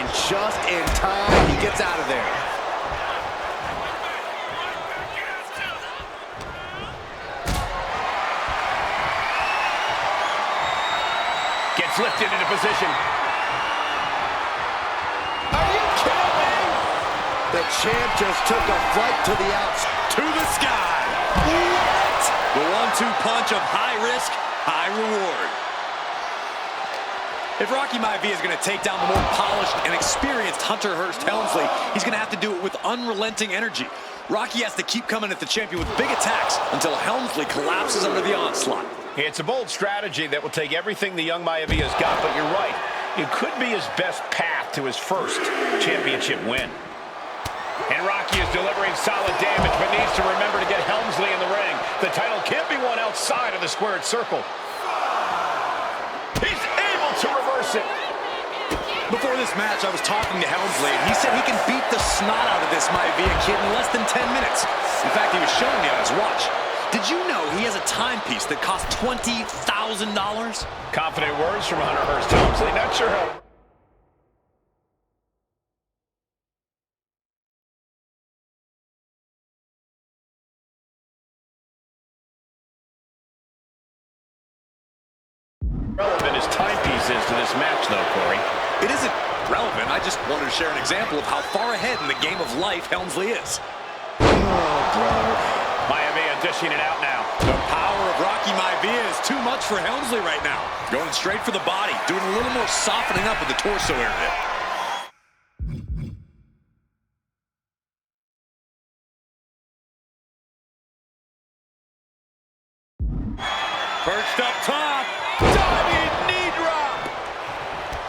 And just in time, he gets out of there. Gets lifted into position. Are you kidding me? The champ just took a flight to the outside. To the sky. What? The 1-2 punch of high risk, high reward. If Rocky Maivia is going to take down the more polished and experienced Hunter Hearst Helmsley, he's going to have to do it with unrelenting energy. Rocky has to keep coming at the champion with big attacks until Helmsley collapses under the onslaught. It's a bold strategy that will take everything the young Maivia's got, but you're right. It could be his best path to his first championship win. And Rocky is delivering solid damage, but needs to remember to get Helmsley in the ring. The title can't be won outside of the squared circle. He's able to reverse it. Before this match, I was talking to Helmsley, and he said he can beat the snot out of this Maivia kid in less than 10 minutes. In fact, he was showing me on his watch. Did you know he has a timepiece that costs $20,000? Confident words from Hunter Hearst Helmsley. Not sure how... relevant his timepiece is to this match, though, Corey. It isn't relevant. I just wanted to share an example of how far ahead in the game of life Helmsley is. Maivia dishing it out now. The power of Rocky Maivia is too much for Helmsley right now. Going straight for the body, doing a little more softening up of the torso area. Perched up top. Diving knee drop.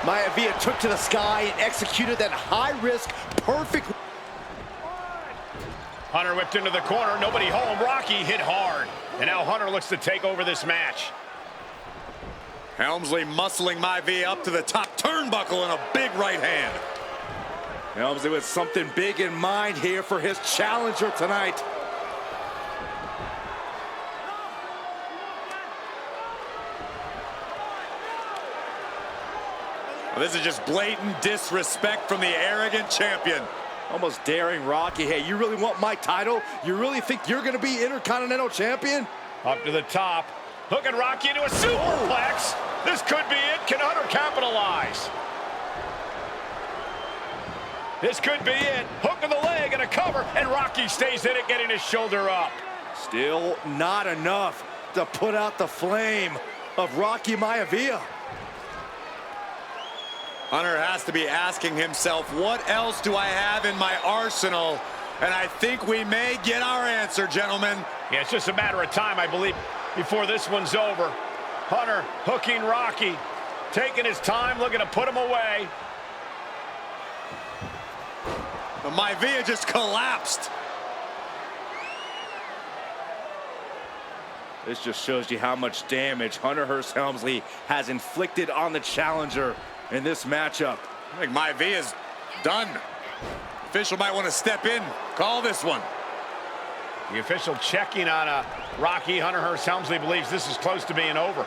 Maivia took to the sky and executed that high-risk, perfect... Hunter whipped into the corner. Nobody home. Rocky hit hard. And now Hunter looks to take over this match. Helmsley muscling Maivia up to the top turnbuckle and a big right hand. Helmsley with something big in mind here for his challenger tonight. Well, this is just blatant disrespect from the arrogant champion. Almost daring Rocky. Hey, you really want my title? You really think you're going to be Intercontinental Champion? Up to the top. Hooking Rocky into a superplex. This could be it. Can Hunter capitalize? This could be it. Hook of the leg and a cover. And Rocky stays in it, getting his shoulder up. Still not enough to put out the flame of Rocky Maivia. Hunter has to be asking himself, what else do I have in my arsenal? And I think we may get our answer, gentlemen. Yeah, it's just a matter of time, I believe, before this one's over. Hunter hooking Rocky, taking his time, looking to put him away. But Maivia just collapsed. This just shows you how much damage Hunter Hearst Helmsley has inflicted on the challenger in this matchup. I think Maivia's done. Official might want to step in, call this one. The official checking on Rocky. Hunter Hearst Helmsley believes this is close to being over.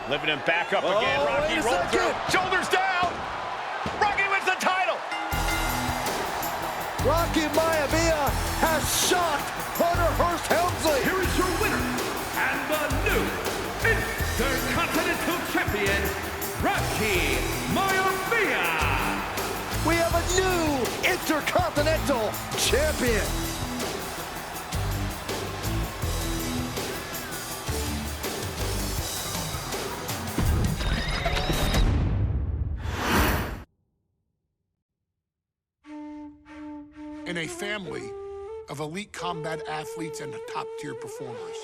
Lifting him back up again. Rocky rolls through. Shoulders down. Rocky wins the title. Rocky Maivia has shocked Hunter Hearst Helmsley. Here is your winner and the new Intercontinental Champion, Rocky Maivia. We have a new Intercontinental Champion. In a family of elite combat athletes and top-tier performers,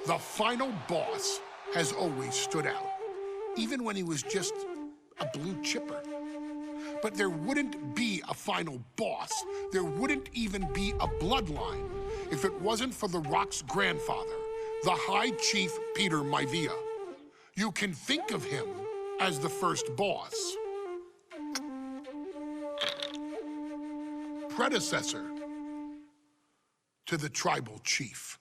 the final boss has always stood out, even when he was just a blue chipper. But there wouldn't be a final boss, there wouldn't even be a bloodline if it wasn't for The Rock's grandfather, the High Chief Peter Maivia. You can think of him as the first boss, predecessor to the tribal chief.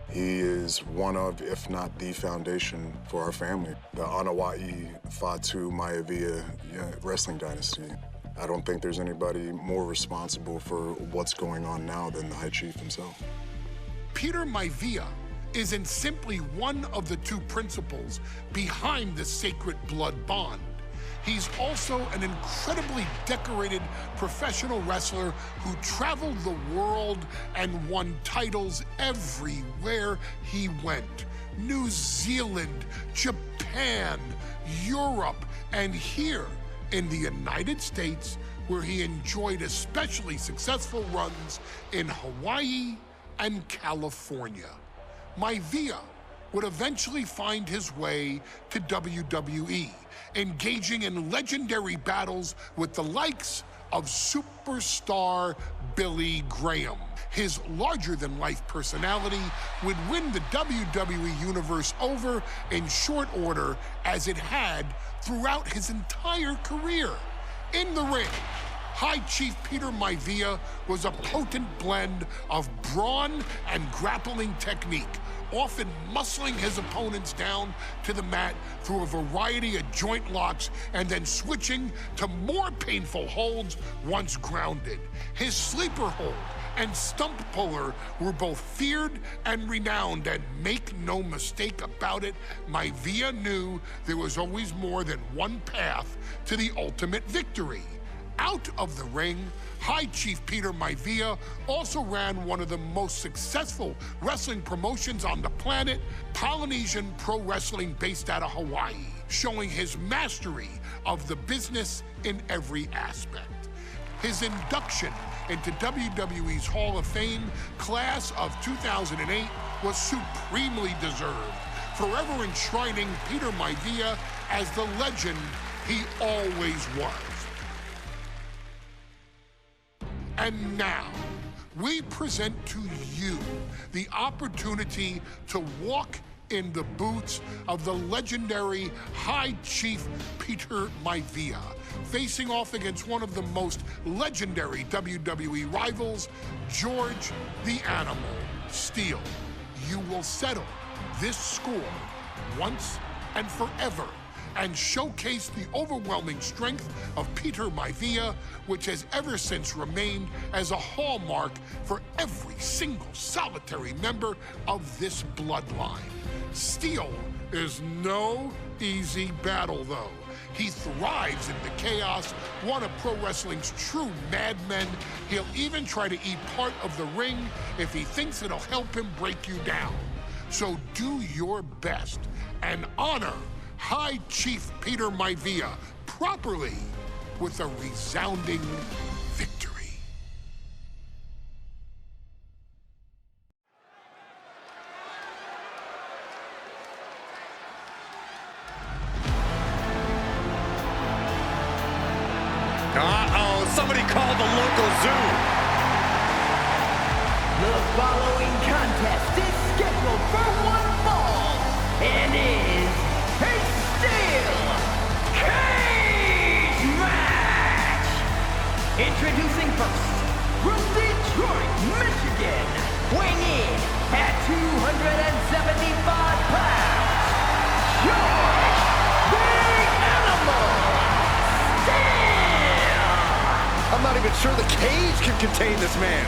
He is one of, if not the foundation for our family. The Wwe 2K25 wrestling dynasty. I don't think there's anybody more responsible for what's going on now than the High Chief himself. Peter Maivia isn't simply one of the two principals behind the sacred blood bond. He's also an incredibly decorated professional wrestler who traveled the world and won titles everywhere he went. New Zealand, Japan, Europe, and here in the United States, where he enjoyed especially successful runs in Hawaii and California. Maivia would eventually find his way to WWE, engaging in legendary battles with the likes of superstar Billy Graham. His larger-than-life personality would win the WWE Universe over in short order, as it had throughout his entire career. In the ring, High Chief Peter Maivia was a potent blend of brawn and grappling technique, often muscling his opponents down to the mat through a variety of joint locks and then switching to more painful holds once grounded. His sleeper hold and stump puller were both feared and renowned, and make no mistake about it, Maivia knew there was always more than one path to the ultimate victory. Out of the ring, High Chief Peter Maivia also ran one of the most successful wrestling promotions on the planet, Polynesian Pro Wrestling, based out of Hawaii, showing his mastery of the business in every aspect. His induction into WWE's Hall of Fame class of 2008 was supremely deserved, forever enshrining Peter Maivia as the legend he always was. And now, we present to you the opportunity to walk in the boots of the legendary High Chief Peter Maivia, facing off against one of the most legendary WWE rivals, George the Animal Steele. You will settle this score once and forever, and showcase the overwhelming strength of Peter Maivia, which has ever since remained as a hallmark for every single solitary member of this bloodline. Steele is no easy battle, though. He thrives in the chaos, one of pro wrestling's true madmen. He'll even try to eat part of the ring if he thinks it'll help him break you down. So do your best and honor High Chief Peter Maivia properly with a resounding victory. Uh-oh, somebody called the local zoo. The following contest is scheduled for one fall and is a steel cage match. Introducing first, from Detroit, Michigan, weighing in at 275 pounds, George the Animal Steel. I'm not even sure the cage can contain this man.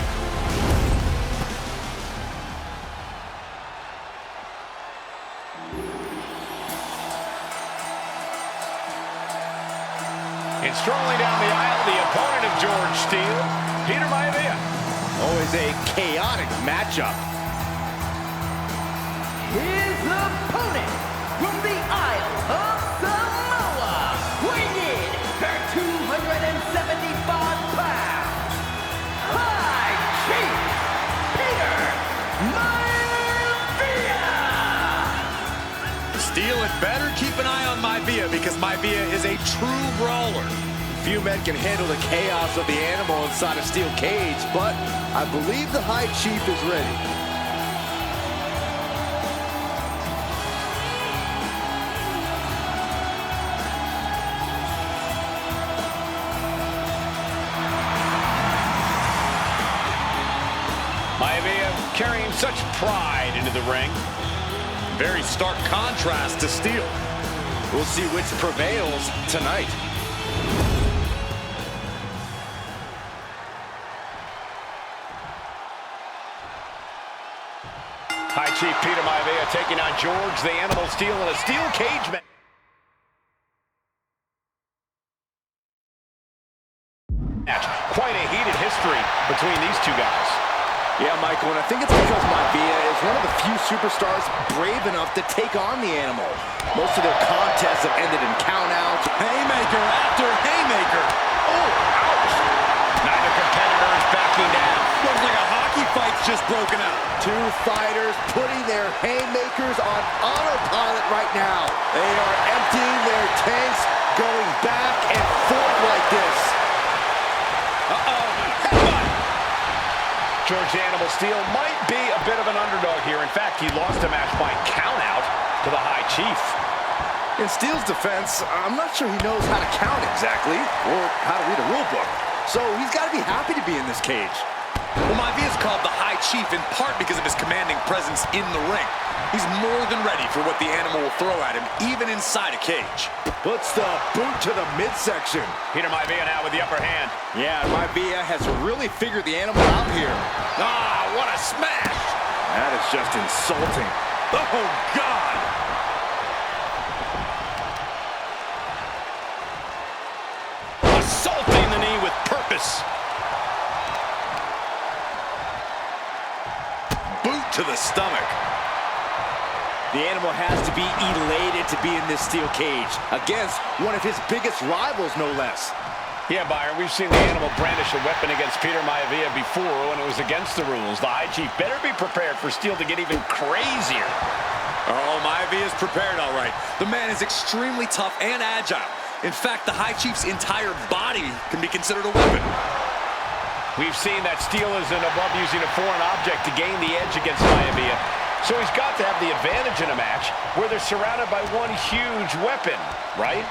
And strolling down the aisle, the opponent of George Steele, Peter Maivia. Always a chaotic matchup. His opponent from the Isle of Samoa, weighing in at 275 pounds, High Chief Peter Maivia. Steele had better keep an eye on Maivia because Maivia is a true brawler. Few men can handle the chaos of the animal inside a steel cage, but I believe the High Chief is ready. Maivia carrying such pride into the ring. Very stark contrast to Steele. We'll see which prevails tonight. High Chief Peter Maivia taking on George the Animal Steele in a steel cage match. Quite a heated history between these two guys. Yeah, Michael, and I think it's because Maivia is one of the few superstars brave enough to take on the animal. Most of their contests have ended in countouts. Haymaker after haymaker. Oh, ouch. Neither competitor is backing down. Looks like a hockey fight's just broken out. Two fighters putting their haymakers on autopilot right now. They are emptying their tanks, going back and forth like this. Uh-oh. George the Animal Steele might be a bit of an underdog here. In fact, he lost a match by countout to the High Chief. In Steele's defense, I'm not sure he knows how to count exactly, or how to read a rule book. So he's got to be happy to be in this cage. Well, Maivia is called the High Chief in part because of his commanding presence in the ring. He's more than ready for what the animal will throw at him, even inside a cage. Puts the boot to the midsection. Peter Maivia now with the upper hand. Yeah, Maivia has really figured the animal out here. Ah, what a smash! That is just insulting. Oh, God! Assaulting the knee with purpose. Boot to the stomach. The animal has to be elated to be in this steel cage against one of his biggest rivals, no less. Yeah, Byron, we've seen the animal brandish a weapon against Peter Maivia before when it was against the rules. The High Chief better be prepared for Steele to get even crazier. Oh, Maivia is prepared, all right. The man is extremely tough and agile. In fact, the High Chief's entire body can be considered a weapon. We've seen that Steele isn't above using a foreign object to gain the edge against Maivia. So he's got to have the advantage in a match where they're surrounded by one huge weapon, right?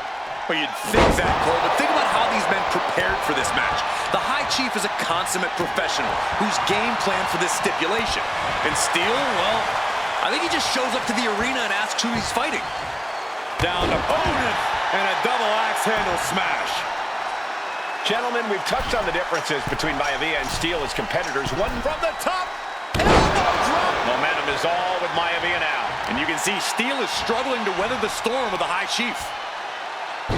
Well, you'd think that, Cole, but think about how these men prepared for this match. The High Chief is a consummate professional whose game plan for this stipulation. And Steele, well, I think he just shows up to the arena and asks who he's fighting. Down opponent and a double axe handle smash. Gentlemen, we've touched on the differences between Maivia and Steele as competitors. One from the top. Elbow drop. Momentum is all with Maivia now. And you can see Steele is struggling to weather the storm of the High Chief. Oh,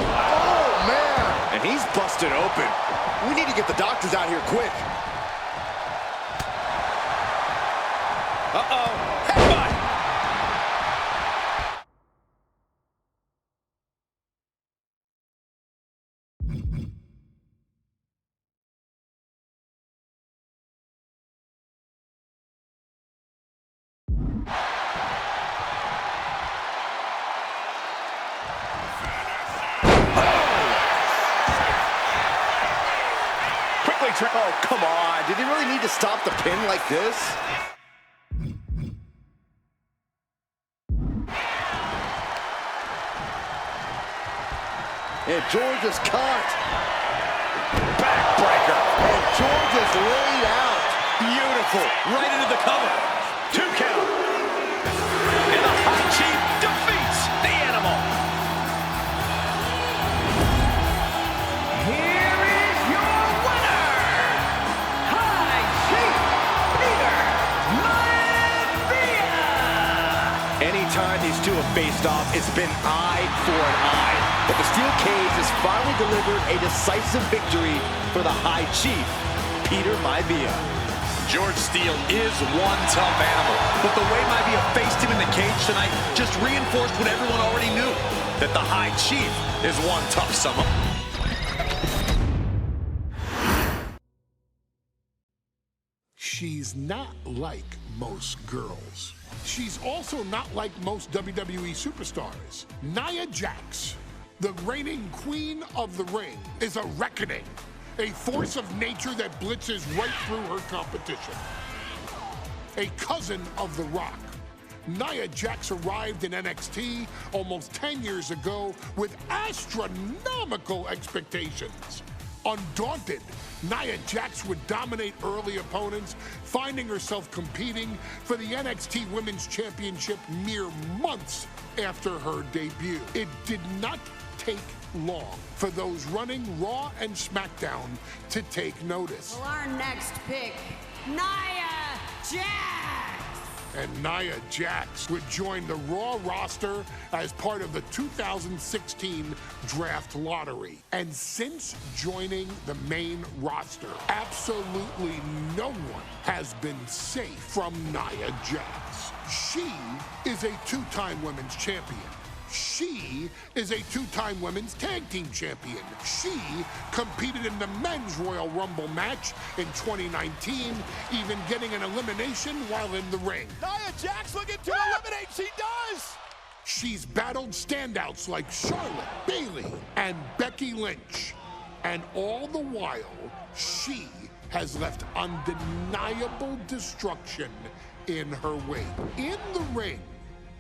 man! And he's busted open. We need to get the doctors out here quick. Uh-oh. Headbutt. points. Oh, come on. Did he really need to stop the pin like this? And George is caught. Backbreaker. And George is laid out. Beautiful. Right into the cover. 2 count. And the High Chief defeats the Animal. Here is your winner, High Chief Peter Maivia! Anytime these two have faced off, it's been eye for an eye. But the steel cage has finally delivered a decisive victory for the High Chief, Peter Maivia. George Steele is one tough animal, but the way Maivia faced him in the cage tonight just reinforced what everyone already knew, that the High Chief is one tough summer. She's not like most girls. She's also not like most WWE superstars. Nia Jax, the reigning queen of the ring, is a reckoning, a force of nature that blitzes right through her competition. A cousin of The Rock, Nia Jax arrived in NXT almost 10 years ago with astronomical expectations. Undaunted, Nia Jax would dominate early opponents, finding herself competing for the NXT Women's Championship mere months after her debut. It did not take long for those running Raw and SmackDown to take notice. Well, our next pick, Nia Jax. And Nia Jax would join the Raw roster as part of the 2016 draft lottery. And since joining the main roster, absolutely no one has been safe from Nia Jax. She is a two-time women's champion. She is a two-time women's tag team champion. She competed in the men's Royal Rumble match in 2019, even getting an elimination while in the ring. Nia Jax looking to eliminate. She does. She's battled standouts like Charlotte, Bayley, and Becky Lynch. And all the while, she has left undeniable destruction in her wake. In the ring,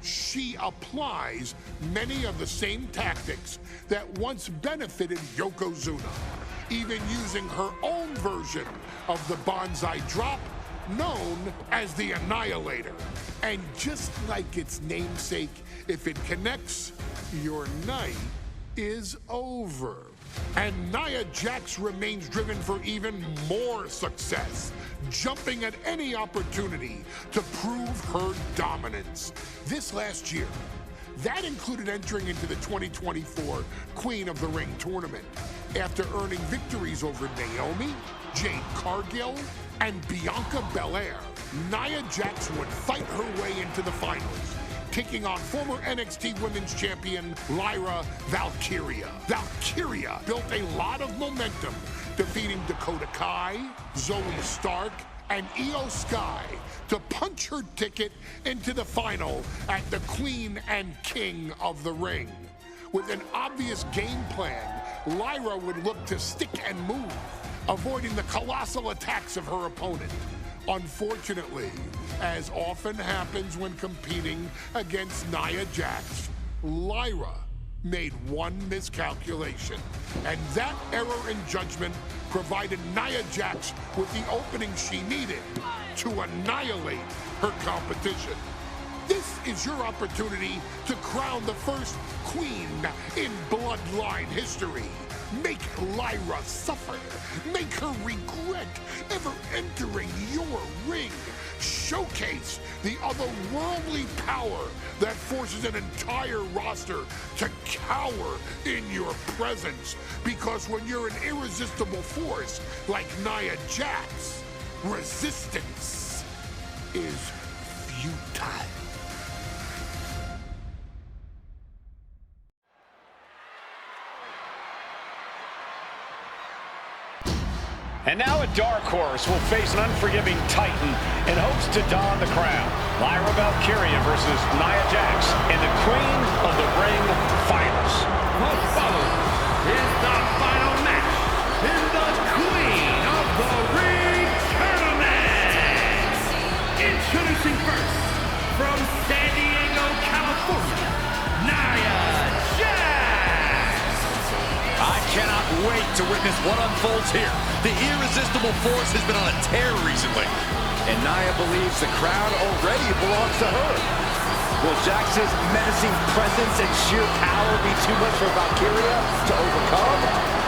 she applies many of the same tactics that once benefited Yokozuna, even using her own version of the Banzai Drop, known as the Annihilator. And just like its namesake, if it connects, your night is over. And Nia Jax remains driven for even more success, jumping at any opportunity to prove her dominance. This last year, that included entering into the 2024 Queen of the Ring tournament after earning victories over Naomi, Jade Cargill, and Bianca Belair. Nia Jax would fight her way into the finals, taking on former NXT Women's Champion Lyra Valkyria. Valkyria built a lot of momentum, defeating Dakota Kai, Zoe Stark, and Io Sky to punch her ticket into the final at the Queen and King of the Ring. With an obvious game plan, Lyra would look to stick and move, avoiding the colossal attacks of her opponent. Unfortunately, as often happens when competing against Nia Jax, Lyra made one miscalculation, and that error in judgment provided Nia Jax with the opening she needed to annihilate her competition. This is your opportunity to crown the first queen in Bloodline history. Make Lyra suffer. Make her regret ever entering your ring. Showcase the otherworldly power that forces an entire roster to cower in your presence. Because when you're an irresistible force like Nia Jax, resistance is futile. And now a dark horse will face an unforgiving titan in hopes to don the crown. Lyra Valkyria versus Nia Jax in the Queen of the Ring Finals. What follows is the final match in the Queen of the cannot wait to witness what unfolds here. The irresistible force has been on a tear recently. And Nia believes the crowd already belongs to her. Will Jax's menacing presence and sheer power be too much for Valkyria to overcome?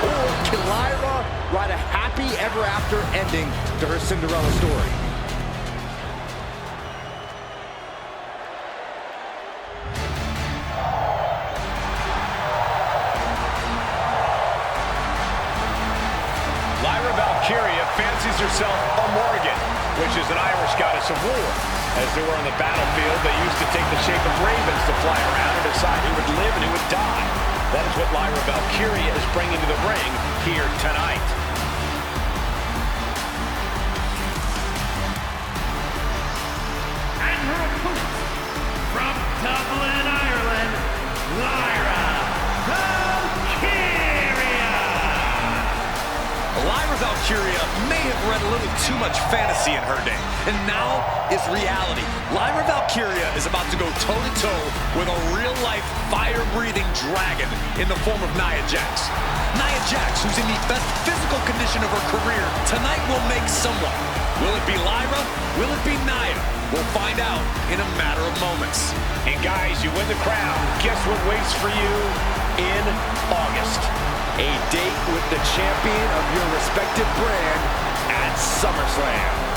Or can Lyra write a happy ever after ending to her Cinderella story? Lyra Valkyria fancies herself a Morgan, which is an Irish goddess of war. As they were on the battlefield, they used to take the shape of ravens to fly around and decide who would live and who would die. That is what Lyra Valkyria is bringing to the ring here tonight. And her opponent, from Dublin, Ireland, Lyra Valkyria. Lyra Valkyria may have read a little too much fantasy in her day, and now is reality. Lyra Valkyria is about to go toe-to-toe with a real-life, fire-breathing dragon in the form of Nia Jax. Nia Jax, who's in the best physical condition of her career, tonight will make someone. Will it be Lyra? Will it be Nia? We'll find out in a matter of moments. And guys, you win the crown. Guess what waits for you in August? A date with the champion of your respective brand at SummerSlam.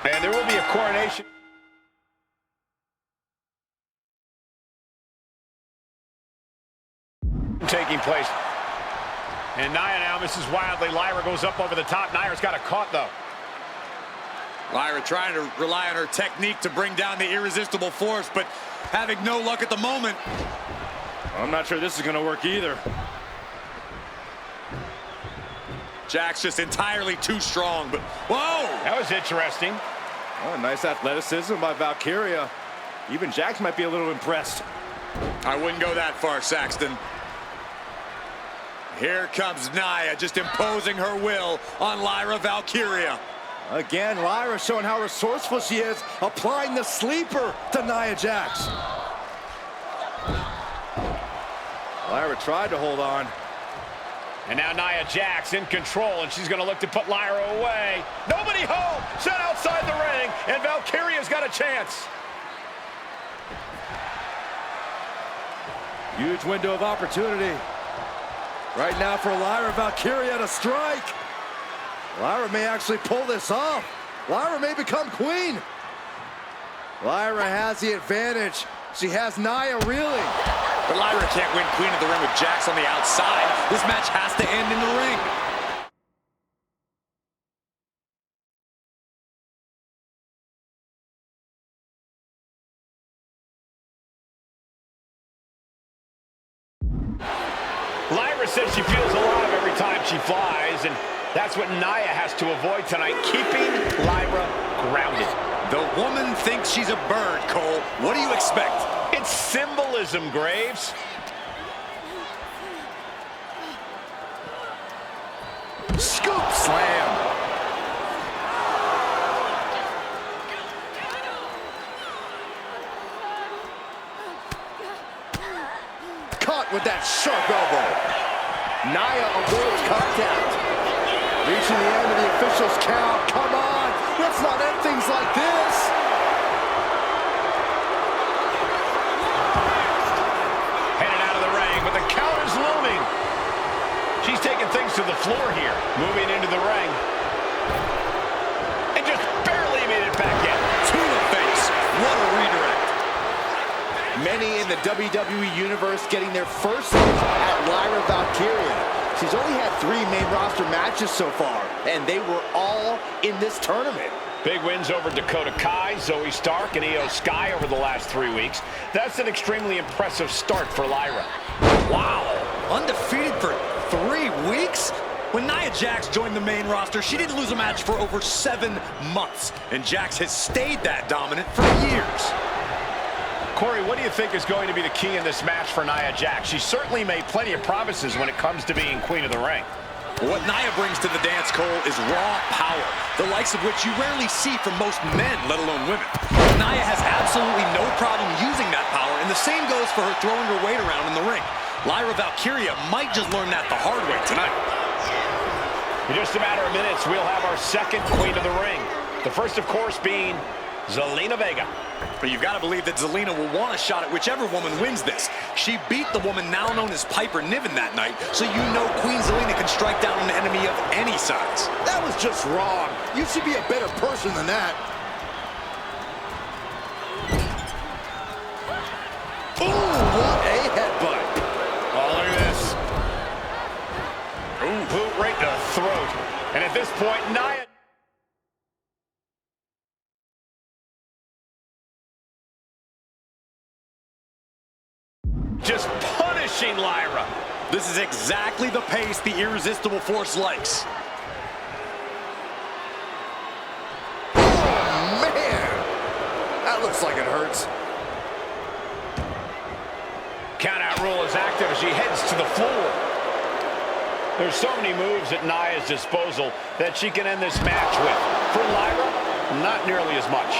And there will be a coronation taking place. And Nia now misses wildly. Lyra goes up over the top. Nia's got a caught, though. Lyra trying to rely on her technique to bring down the irresistible force, but having no luck at the moment. I'm not sure this is going to work either. Jax just entirely too strong, but whoa! That was interesting. Oh, nice athleticism by Valkyria. Even Jax might be a little impressed. I wouldn't go that far, Saxton. Here comes Nia, just imposing her will on Lyra Valkyria. Again, Lyra showing how resourceful she is, applying the sleeper to Nia Jax. Lyra tried to hold on. And now Nia Jax in control, and she's going to look to put Lyra away. Nobody home! Set outside the ring, and Valkyria's got a chance. Huge window of opportunity. Right now for Lyra Valkyria to strike. Lyra may actually pull this off. Lyra may become queen. Lyra has the advantage. She has Nia reeling. But Lyra can't win Queen of the Ring with Jax on the outside. This match has to end in the ring. Lyra says she feels alive every time she flies, and that's what Nia has to avoid tonight, keeping Lyra grounded. The woman thinks she's a bird, Cole. What do you expect? It's symbolism, Graves. Scoop slam. Caught with that sharp elbow. Nia avoids contact. Reaching the end of the official's count. Come on, let's not end things like this. Headed out of the ring, but the count is looming. She's taking things to the floor here, moving into the ring. And just barely made it back in. To the face. What a redirect. Many in the WWE Universe getting their first look at Lyra Valkyria. She's only had 3 main roster matches so far, and they were all in this tournament. Big wins over Dakota Kai, Zoe Stark, and Io Sky over the last 3 weeks. That's an extremely impressive start for Lyra. Wow. Undefeated for 3 weeks? When Nia Jax joined the main roster, she didn't lose a match for over 7 months. And Jax has stayed that dominant for years. Corey, what do you think is going to be the key in this match for Nia Jax? She certainly made plenty of promises when it comes to being Queen of the Ring. What Nia brings to the dance, Cole, is raw power, the likes of which you rarely see from most men, let alone women. Nia has absolutely no problem using that power, and the same goes for her throwing her weight around in the ring. Lyra Valkyria might just learn that the hard way tonight. In just a matter of minutes, we'll have our second Queen of the Ring. The first, of course, being Zelina Vega. But you've got to believe that Zelina will want a shot at whichever woman wins this. She beat the woman now known as Piper Niven that night, so you know Queen Zelina can strike down an enemy of any size. That was just wrong. You should be a better person than that. Ooh, what a headbutt. Oh, look at this. Ooh, boot right to the throat. And at this point, Nia... just punishing Lyra. This is exactly the pace the Irresistible Force likes. Oh, man. That looks like it hurts. Countout rule is active as she heads to the floor. There's so many moves at Nia's disposal that she can end this match with. For Lyra, not nearly as much.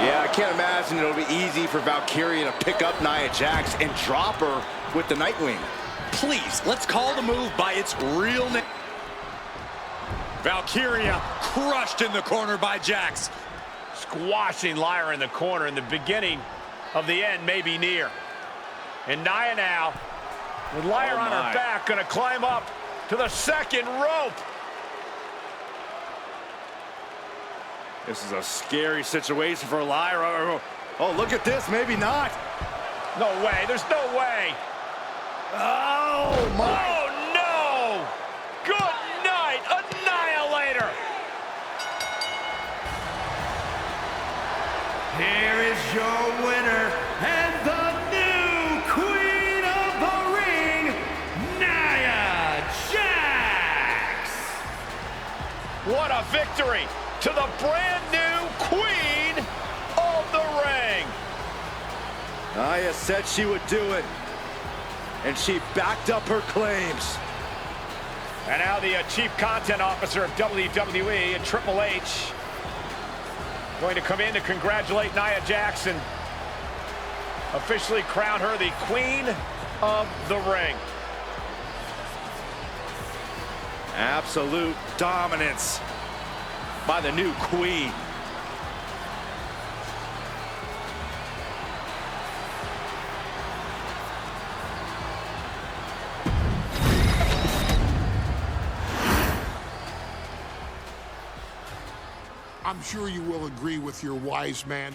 Yeah, I can't imagine it'll be easy for Valkyria to pick up Nia Jax and drop her with the Nightwing. Please, let's call the move by its real name. Valkyria crushed in the corner by Jax. Squashing Lyra in the corner, and the beginning of the end may be near. And Nia now, with Lyra on her back, gonna climb up to the second rope. This is a scary situation for Lyra. Oh, look at this. Maybe not. No way. There's no way. Oh, my. Oh, no. Good night, Annihilator. Here is your winner and the new Queen of the Ring, Nia Jax. What a victory to the brand new Queen of the Ring. Nia said she would do it, and she backed up her claims. And now the Chief Content Officer of WWE and Triple H going to come in to congratulate Nia Jax and officially crown her the Queen of the Ring. Absolute dominance by the new Queen. I'm sure you will agree with your wise man.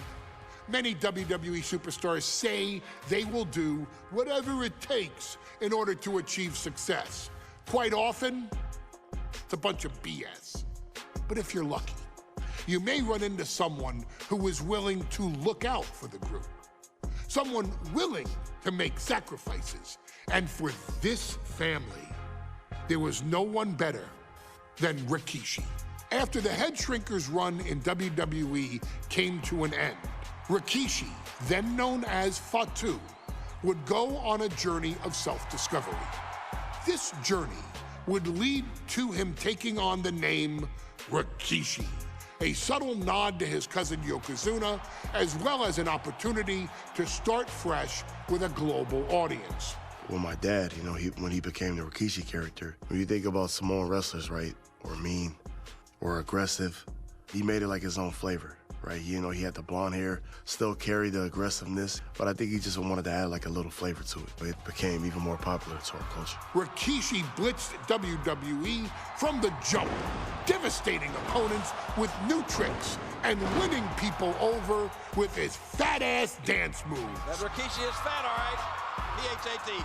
Many WWE superstars say they will do whatever it takes in order to achieve success. Quite often, it's a bunch of BS. But if you're lucky, you may run into someone who is willing to look out for the group. Someone willing to make sacrifices. And for this family, there was no one better than Rikishi. After the Head Shrinkers run in WWE came to an end, Rikishi, then known as Fatu, would go on a journey of self-discovery. This journey would lead to him taking on the name Rikishi, a subtle nod to his cousin Yokozuna, as well as an opportunity to start fresh with a global audience. Well, my dad, you know, when he became the Rikishi character, when you think about Samoan wrestlers, right, or mean, or aggressive, he made it like his own flavor, right? You know, he had the blonde hair, still carried the aggressiveness, but I think he just wanted to add like a little flavor to it. It became even more popular to our culture. Rikishi blitzed WWE from the jump, devastating opponents with new tricks and winning people over with his fat-ass dance moves. That Rikishi is fat, all right. P-H-A-T.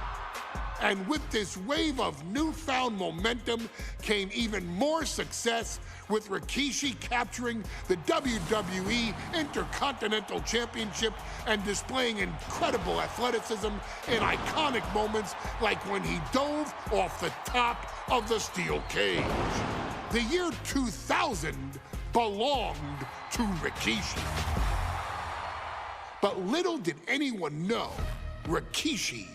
And with this wave of newfound momentum came even more success, with Rikishi capturing the WWE Intercontinental Championship and displaying incredible athleticism in iconic moments like when he dove off the top of the steel cage. The year 2000 belonged to Rikishi. But little did anyone know, Rikishi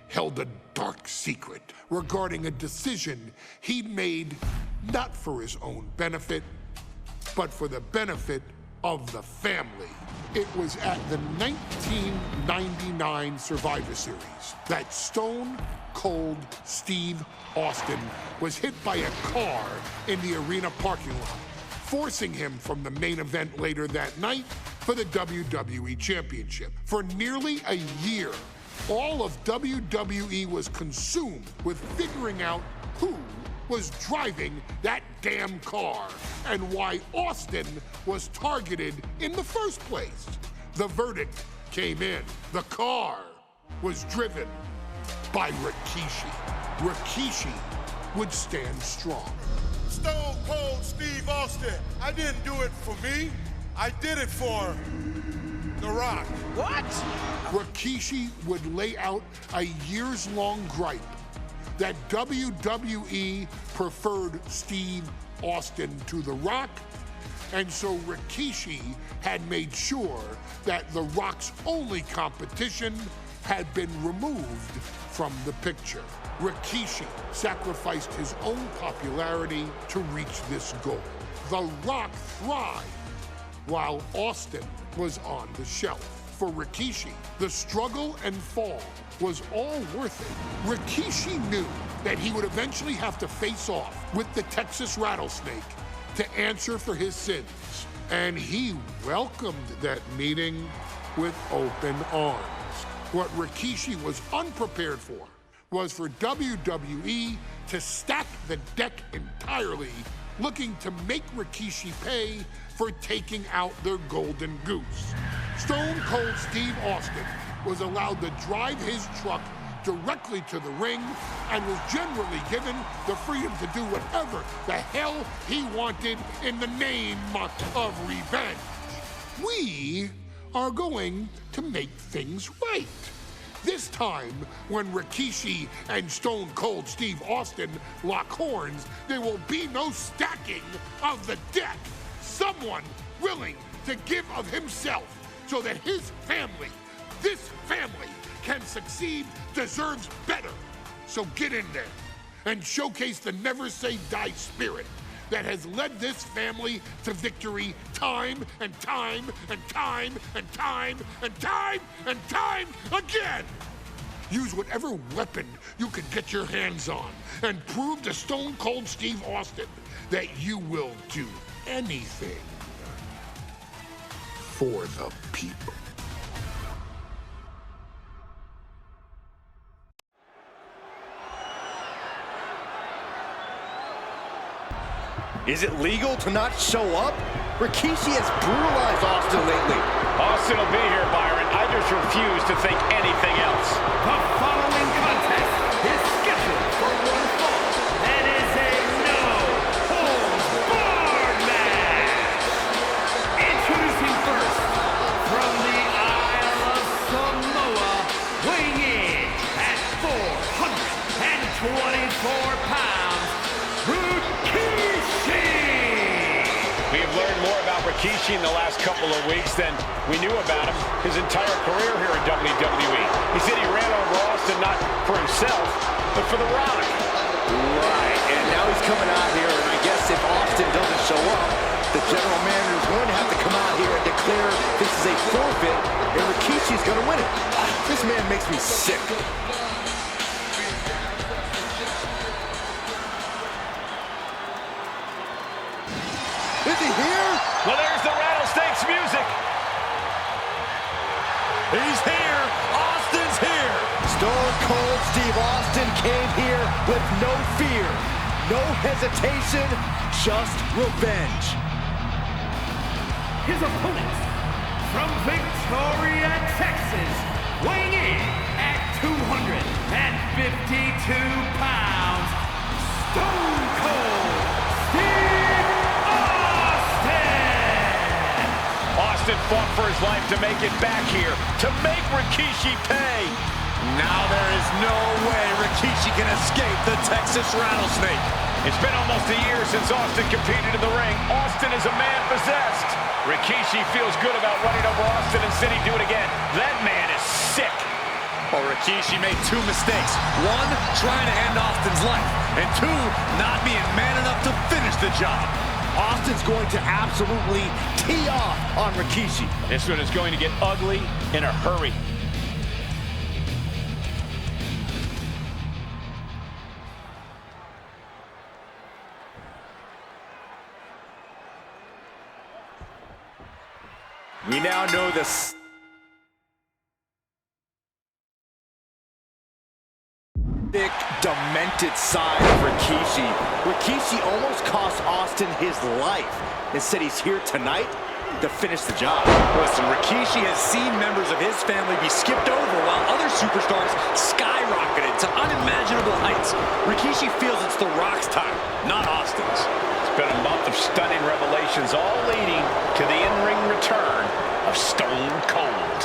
held a dark secret regarding a decision he'd made not for his own benefit, but for the benefit of the family. It was at the 1999 Survivor Series that Stone Cold Steve Austin was hit by a car in the arena parking lot, forcing him from the main event later that night for the WWE Championship. For nearly a year, all of WWE was consumed with figuring out who was driving that damn car and why Austin was targeted in the first place. The verdict came in. The car was driven by Rikishi. Rikishi would stand strong. Stone Cold Steve Austin. I didn't do it for me. I did it for The Rock. What? Rikishi would lay out a years-long gripe that WWE preferred Steve Austin to The Rock, and so Rikishi had made sure that The Rock's only competition had been removed from the picture. Rikishi sacrificed his own popularity to reach this goal. The Rock thrived while Austin was on the shelf. For Rikishi, the struggle and fall was all worth it. Rikishi knew that he would eventually have to face off with the Texas Rattlesnake to answer for his sins, and he welcomed that meeting with open arms. What Rikishi was unprepared for was for WWE to stack the deck entirely, looking to make Rikishi pay for taking out their golden goose. Stone Cold Steve Austin was allowed to drive his truck directly to the ring and was generally given the freedom to do whatever the hell he wanted in the name of revenge. We are going to make things right. This time, when Rikishi and Stone Cold Steve Austin lock horns, there will be no stacking of the deck. Someone willing to give of himself so that his family, this family, can succeed, deserves better. So get in there and showcase the never say die spirit that has led this family to victory time and time and time and time and time and time again. Use whatever weapon you can get your hands on and prove to Stone Cold Steve Austin that you will do anything for the people. Is it legal to not show up? Rikishi has brutalized Austin lately. Austin will be here, Byron. I just refuse to think anything else. The following contest is scheduled for one fall and is a no-holds-barred match. Introducing first, from the Isle of Samoa, weighing in at 424 pounds, Rikishi! We have learned more about Rikishi in the last couple of weeks than we knew about him his entire career here in WWE. He said he ran over Austin not for himself, but for The Rock. Right, and now he's coming out here, and I guess if Austin doesn't show up, the general manager is going to have to come out here and declare this is a forfeit, and Rikishi's going to win it. This man makes me sick. Is he here? Well, there's the Rattlesnake's music. He's here. Austin's here. Stone Cold Steve Austin came here with no fear, no hesitation, just revenge. His opponent, from Victoria, Texas, weighing in at 252 pounds, Stone Cold Steve Austin! Austin fought for his life to make it back here, to make Rikishi pay. Now there is no way Rikishi can escape the Texas Rattlesnake. It's been almost a year since Austin competed in the ring. Austin is a man possessed. Rikishi feels good about running over Austin and said he'd do it again. That man is sick. Well, Rikishi made two mistakes. One, trying to end Austin's life. And two, not being man enough to finish the job. Austin's going to absolutely tee off on Rikishi. This one is going to get ugly in a hurry. We now know this. Thick, demented side of Rikishi. Rikishi almost cost Austin his life. Instead, he's here tonight to finish the job. Listen, Rikishi has seen members of his family be skipped over while other superstars skyrocketed to unimaginable heights. Rikishi feels it's The Rock's time, not Austin's. It's been a month of stunning revelations, all leading to the in-ring return of Stone Cold.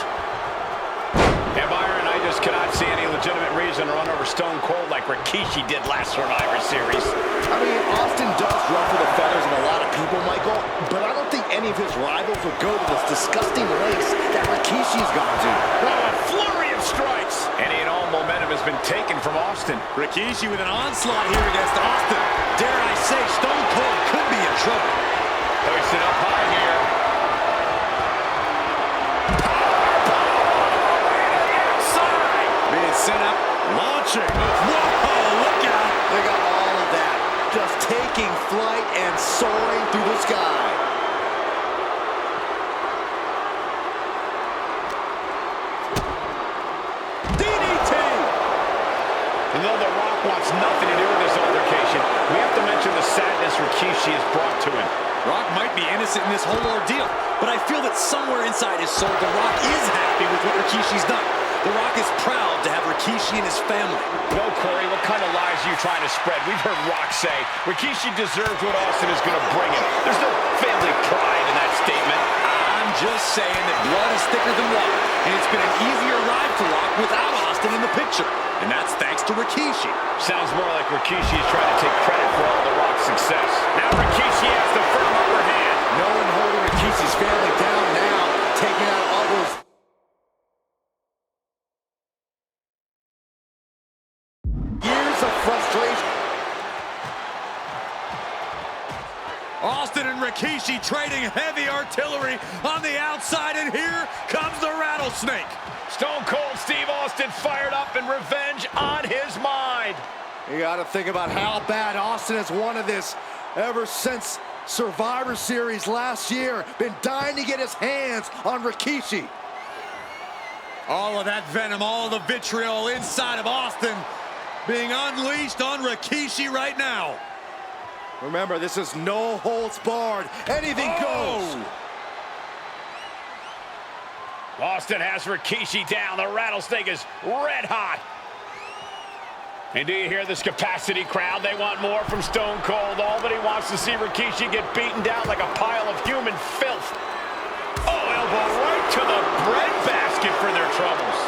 And Byron, I just cannot see any legitimate reason to run over Stone Cold like Rikishi did last Survivor Series. I mean, Austin does ruffle the feathers of a lot of people, Michael, but I don't think any of his rivals would go to this disgusting lengths that Rikishi's gone to. Oh, a flurry of strikes! Any and all momentum has been taken from Austin. Rikishi with an onslaught here against Austin. Dare I say, Stone Cold could be in trouble. Hoisted up high here. Set up, launching. Whoa, look out. They got all of that. Just taking flight and soaring through the sky. DDT! And though The Rock wants nothing to do with this altercation, we have to mention the sadness Rikishi has brought to him. Rock might be innocent in this whole ordeal, but I feel that somewhere inside his soul, The Rock is happy with what Rikishi's done. The Rock is proud to have Rikishi and his family. Well, Corey, what kind of lies are you trying to spread? We've heard Rock say Rikishi deserves what Austin is going to bring him. There's no family pride in that statement. I'm just saying that blood is thicker than water, and it's been an easier ride for Rock without Austin in the picture. And that's thanks to Rikishi. Sounds more like Rikishi is trying to take credit for all the Rock's success. Now Rikishi has the firm upper hand. No one holding Rikishi's family down now, taking out all those. Years of frustration. Austin and Rikishi trading heavy artillery on the outside, and here comes the rattlesnake. Stone Cold Steve Austin fired up and revenge on his mind. You got to think about how bad Austin has wanted this ever since Survivor Series last year. Been dying to get his hands on Rikishi. All of that venom, all of the vitriol inside of Austin being unleashed on Rikishi right now. Remember, this is no holds barred. Anything goes. Austin has Rikishi down. The rattlesnake is red hot. And do you hear this capacity crowd? They want more from Stone Cold. All that he wants to see Rikishi get beaten down like a pile of human filth. Oh, elbow right to the breadbasket for their troubles.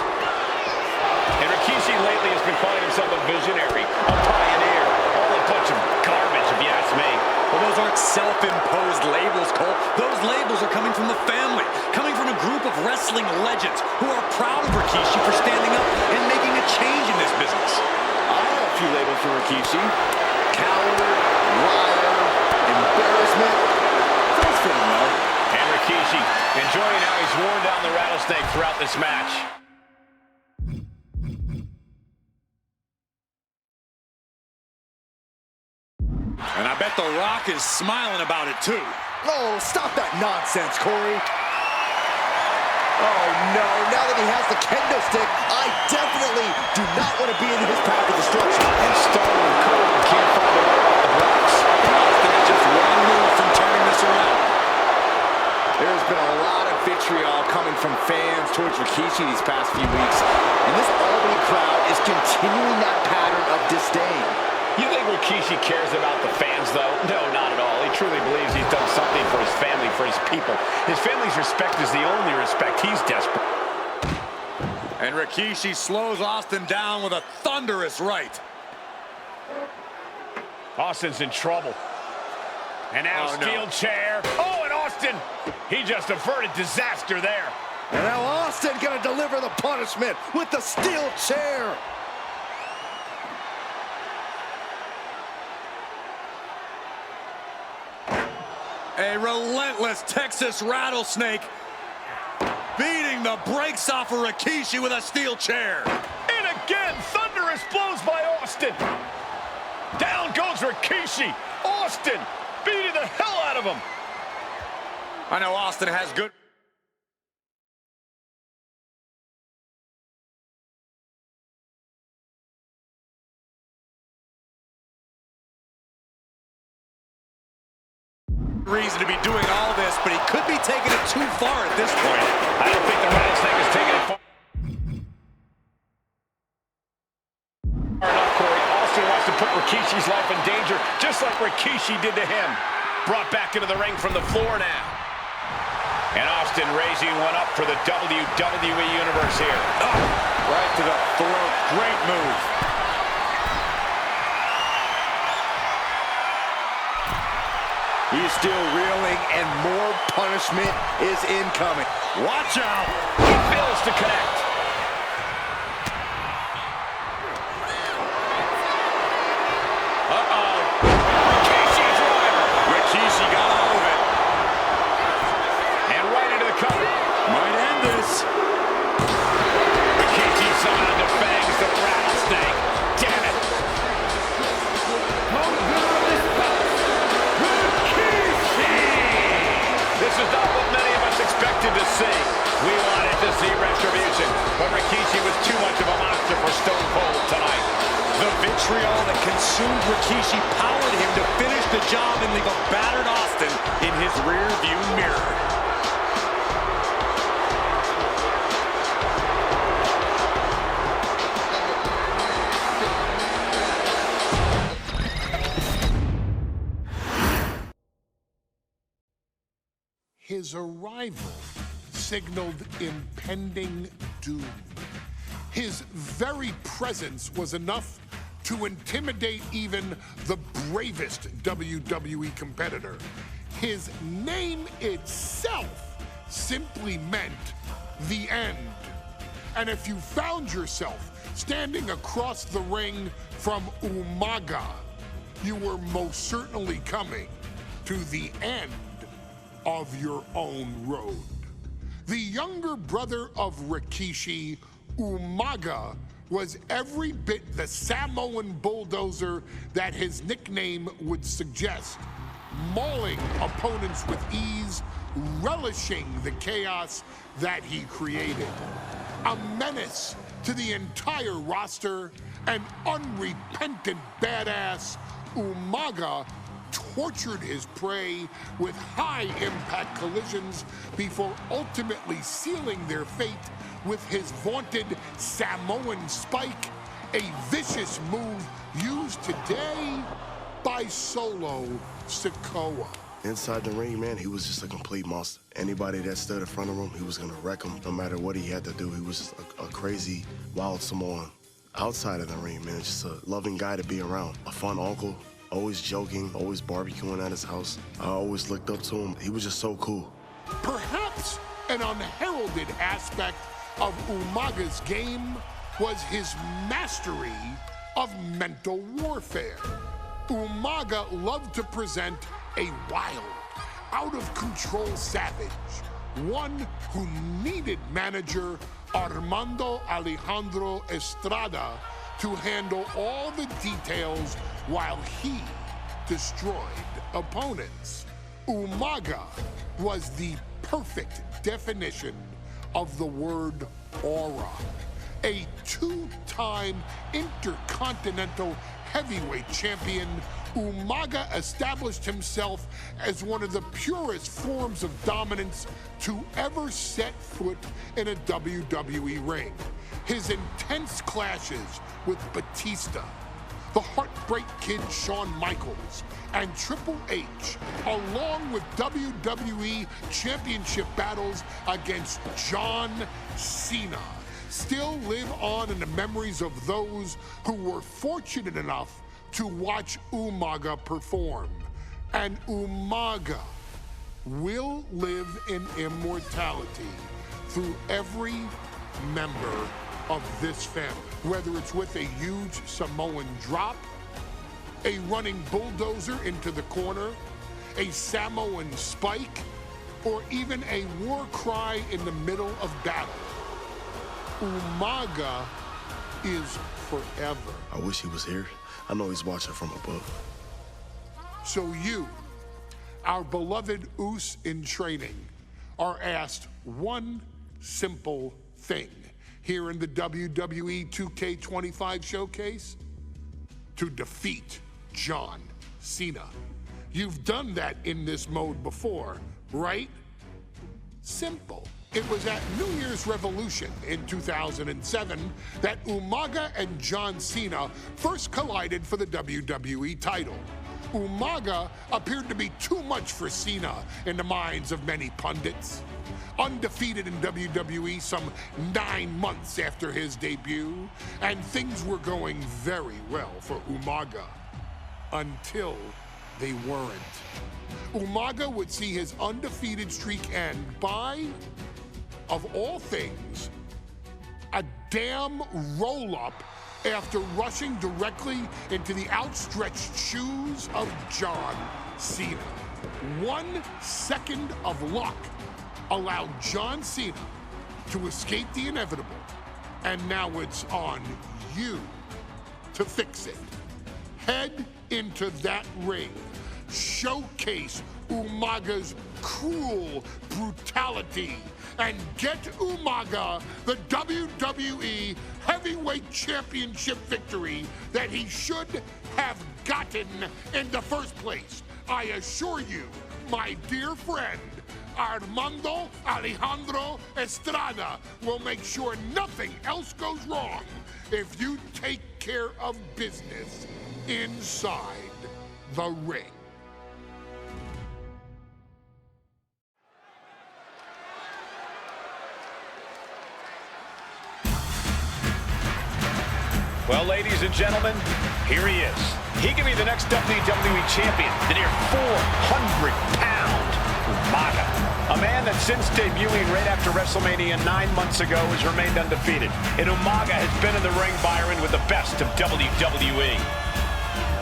And Rikishi lately has been calling himself a visionary, a pioneer. All a bunch of garbage, if you ask me. Well, those aren't self-imposed labels, Cole. Those labels are coming from the family, coming from a group of wrestling legends who are proud of Rikishi for standing up and making a change in this business. I have a few labels for Rikishi. Coward, liar, embarrassment. Those fit him well. And Rikishi enjoying how he's worn down the rattlesnake throughout this match. And I bet The Rock is smiling about it, too. Oh, stop that nonsense, Corey. Oh, no. Now that he has the kendo stick, I definitely do not want to be in his path of destruction. And Stone Cold can't find a way off the blocks. Austin is just one move from turning this around. There's been a lot of vitriol coming from fans towards Rikishi these past few weeks, and this Albany crowd is continuing that pattern of disdain. You think Rikishi cares about the fans, though? No, not at all. He truly believes he's done something for his family, for his people. His family's respect is the only respect he's desperate. And Rikishi slows Austin down with a thunderous right. Austin's in trouble. And now steel chair. Oh, and Austin, he just averted disaster there. And now Austin gonna deliver the punishment with the steel chair. A relentless Texas rattlesnake beating the brakes off of Rikishi with a steel chair. And again, thunderous blows by Austin. Down goes Rikishi. Austin beating the hell out of him. I know Austin has good... reason to be doing all this, but he could be taking it too far at this point. I don't think the rattlesnake is taking it far enough, Corey. Austin wants to put Rikishi's life in danger, just like Rikishi did to him. Brought back into the ring from the floor now. And Austin raising one up for the WWE Universe here. Oh, right to the throat. Great move. He's still reeling, and more punishment is incoming. Watch out. He fails to connect. Uh-oh. Rikishi driver. Rikishi got all of it. And right into the cover. Might end this. Rikishi summoned the fangs, the rattlesnake. Damn it. This is not what many of us expected to see. We wanted to see retribution, but Rikishi was too much of a monster for Stone Cold tonight. The vitriol that consumed Rikishi powered him to finish the job and leave a battered Austin in his rear-view mirror. His arrival signaled impending doom. His very presence was enough to intimidate even the bravest WWE competitor. His name itself simply meant the end. And if you found yourself standing across the ring from Umaga, you were most certainly coming to the end of your own road. The younger brother of Rikishi, Umaga, was every bit the Samoan bulldozer that his nickname would suggest, mauling opponents with ease, relishing the chaos that he created. A menace to the entire roster, an unrepentant badass, Umaga tortured his prey with high-impact collisions before ultimately sealing their fate with his vaunted Samoan spike, a vicious move used today by Solo Sikoa. Inside the ring, man, he was just a complete monster. Anybody that stood in front of him, he was gonna wreck him no matter what he had to do. He was just a crazy, wild Samoan. Outside of the ring, man, just a loving guy to be around. A fun uncle. Always joking, always barbecuing at his house. I always looked up to him. He was just so cool. Perhaps an unheralded aspect of Umaga's game was his mastery of mental warfare. Umaga loved to present a wild, out-of-control savage, one who needed manager Armando Alejandro Estrada to handle all the details while he destroyed opponents. Umaga was the perfect definition of the word aura. A two-time Intercontinental Heavyweight Champion, Umaga established himself as one of the purest forms of dominance to ever set foot in a WWE ring. His intense clashes with Batista, the Heartbreak Kid Shawn Michaels, and Triple H, along with WWE Championship battles against John Cena, still live on in the memories of those who were fortunate enough to watch Umaga perform. And Umaga will live in immortality through every member of this family. Whether it's with a huge Samoan drop, a running bulldozer into the corner, a Samoan spike, or even a war cry in the middle of battle. Umaga is forever. I wish he was here. I know he's watching from above. So you, our beloved Us in training, are asked one simple thing here in the WWE 2K25 showcase: to defeat John Cena. You've done that in this mode before, right? Simple. It was at New Year's Revolution in 2007 that Umaga and John Cena first collided for the WWE title. Umaga appeared to be too much for Cena in the minds of many pundits. Undefeated in WWE some 9 months after his debut, and things were going very well for Umaga. Until they weren't. Umaga would see his undefeated streak end by, of all things, a damn roll-up after rushing directly into the outstretched shoes of John Cena. 1 second of luck allowed John Cena to escape the inevitable, and now it's on you to fix it. Head into that ring. Showcase Umaga's cruel brutality and get Umaga the WWE Heavyweight Championship victory that he should have gotten in the first place. I assure you, my dear friend, Armando Alejandro Estrada will make sure nothing else goes wrong if you take care of business inside the ring. Well, ladies and gentlemen, here he is. He can be the next WWE champion, the near 400-pound Umaga. A man that since debuting right after WrestleMania 9 months ago has remained undefeated. And Umaga has been in the ring, Byron, with the best of WWE.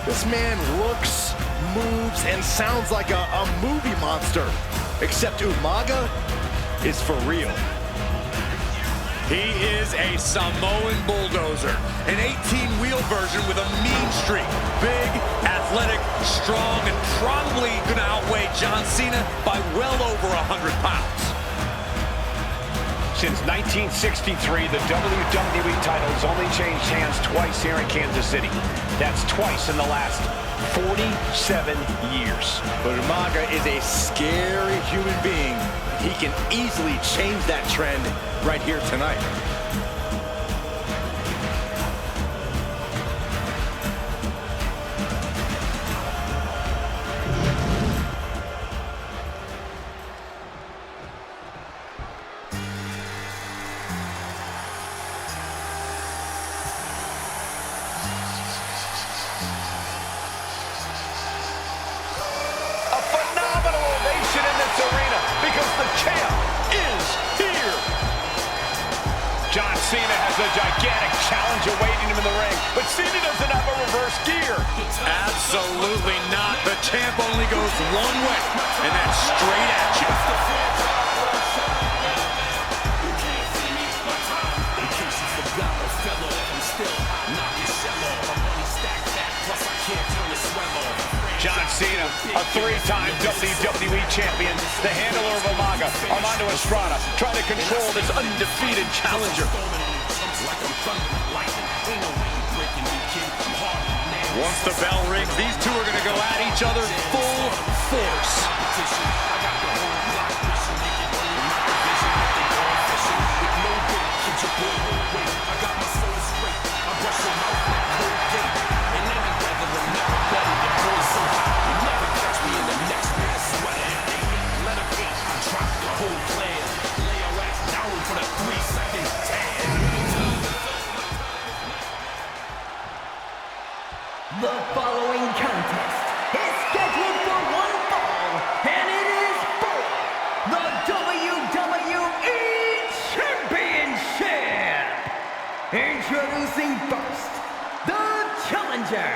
This man looks, moves, and sounds like a movie monster. Except Umaga is for real. He is a Samoan bulldozer, an 18-wheel version with a mean streak. Big, athletic, strong, and probably going to outweigh John Cena by well over 100 pounds. Since 1963, the WWE title has only changed hands twice here in Kansas City. That's twice in the last 47 years. But Umaga is a scary human being. He can easily change that trend right here tonight. John Cena has a gigantic challenge awaiting him in the ring, but Cena doesn't have a reverse gear. Absolutely not. The champ only goes one way, and that's straight at you. John Cena, a 3-time WWE champion, the handler of Umaga, Armando Estrada, trying to control this undefeated challenger. Once the bell rings, these two are going to go at each other full force. The following contest is scheduled for one fall, and it is for the WWE Championship! Introducing first, the challenger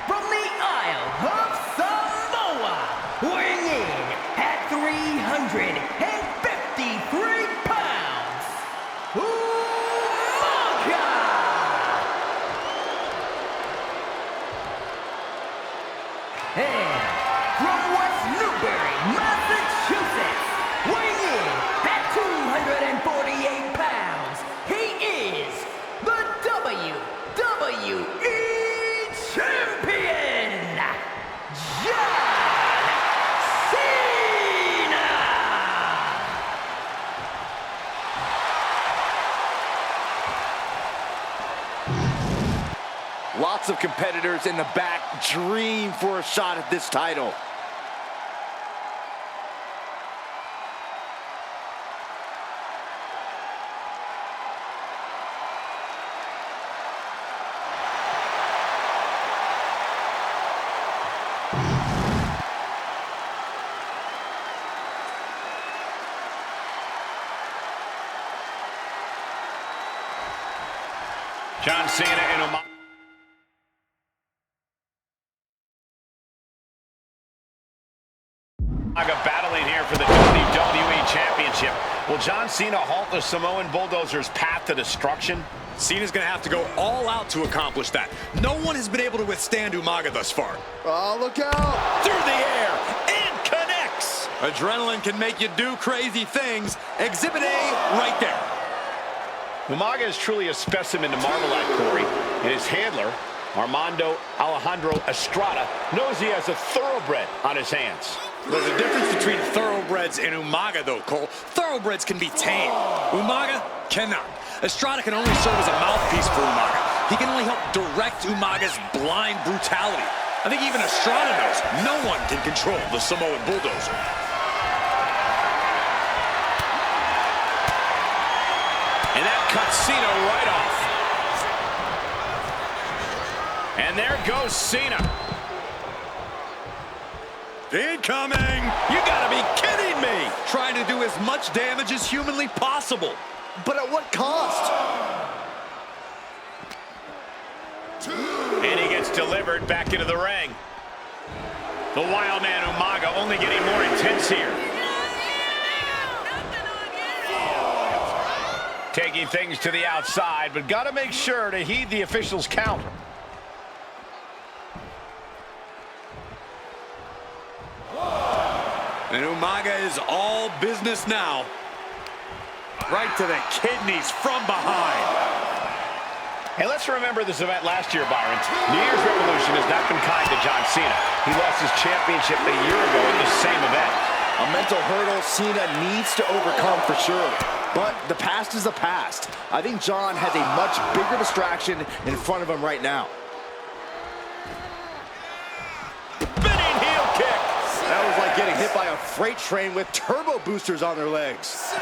from the Isle of Samoa, weighing in at 353 pounds, Umaga! And from West Newbury, Massachusetts, weighing in at 248 pounds, he is the WWE Champion, John Cena! Lots of competitors in the back dream for a shot at this title. John Cena and Umaga. Battling here for the WWE Championship. Will John Cena halt the Samoan Bulldozer's path to destruction? Cena's going to have to go all out to accomplish that. No one has been able to withstand Umaga thus far. Oh, look out! Through the air, and connects! Adrenaline can make you do crazy things. Exhibit A right there. Umaga is truly a specimen to marvel at, Corey, and his handler, Armando Alejandro Estrada, knows he has a thoroughbred on his hands. There's a difference between thoroughbreds and Umaga, though, Cole. Thoroughbreds can be tamed. Umaga cannot. Estrada can only serve as a mouthpiece for Umaga. He can only help direct Umaga's blind brutality. I think even Estrada knows no one can control the Samoan Bulldozer. And that cuts Cena right off. And there goes Cena. Incoming! You gotta be kidding me! Trying to do as much damage as humanly possible. But at what cost? And he gets delivered back into the ring. The wild man Umaga only getting more intense here. Taking things to the outside, but gotta make sure to heed the official's count. And Umaga is all business now. Right to the kidneys from behind. And let's remember this event last year, Byron. New Year's Revolution has not been kind to John Cena. He lost his championship a year ago at the same event. A mental hurdle Cena needs to overcome for sure. But the past is the past. I think John has a much bigger distraction in front of him right now. Spinning heel kick. That was like getting hit by a freight train with turbo boosters on their legs.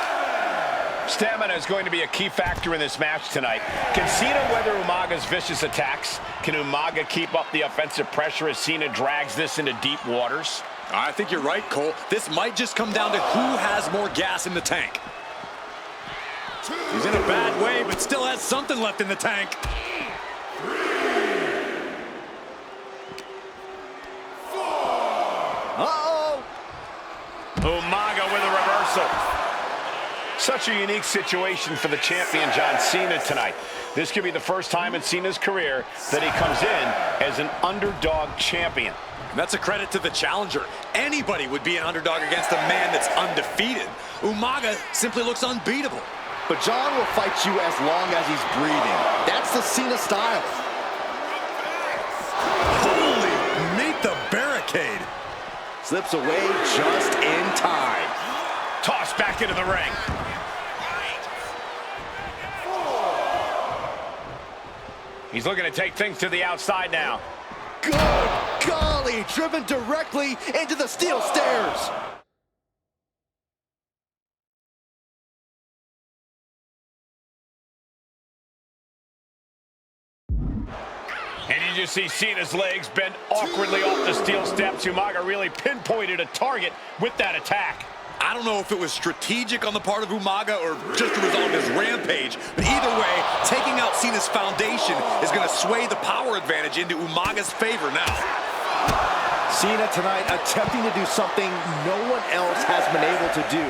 Stamina is going to be a key factor in this match tonight. Can Cena weather Umaga's vicious attacks? Can Umaga keep up the offensive pressure as Cena drags this into deep waters? I think you're right, Cole. This might just come down to who has more gas in the tank. He's in a bad way, but still has something left in the tank. Uh-oh! Umaga with a reversal. Such a unique situation for the champion John Cena tonight. This could be the first time in Cena's career that he comes in as an underdog champion. And that's a credit to the challenger. Anybody would be an underdog against a man that's undefeated. Umaga simply looks unbeatable. But John will fight you as long as he's breathing. That's the Cena style. Holy, meet the barricade. Slips away just in time. Tossed back into the ring. He's looking to take things to the outside now. Good golly, driven directly into the steel stairs. And you just see Cena's legs bend awkwardly off the steel steps. Umaga really pinpointed a target with that attack. I don't know if it was strategic on the part of Umaga or just a result of his rampage, but either way, taking out Cena's foundation is going to sway the power advantage into Umaga's favor now. Cena tonight attempting to do something no one else has been able to do.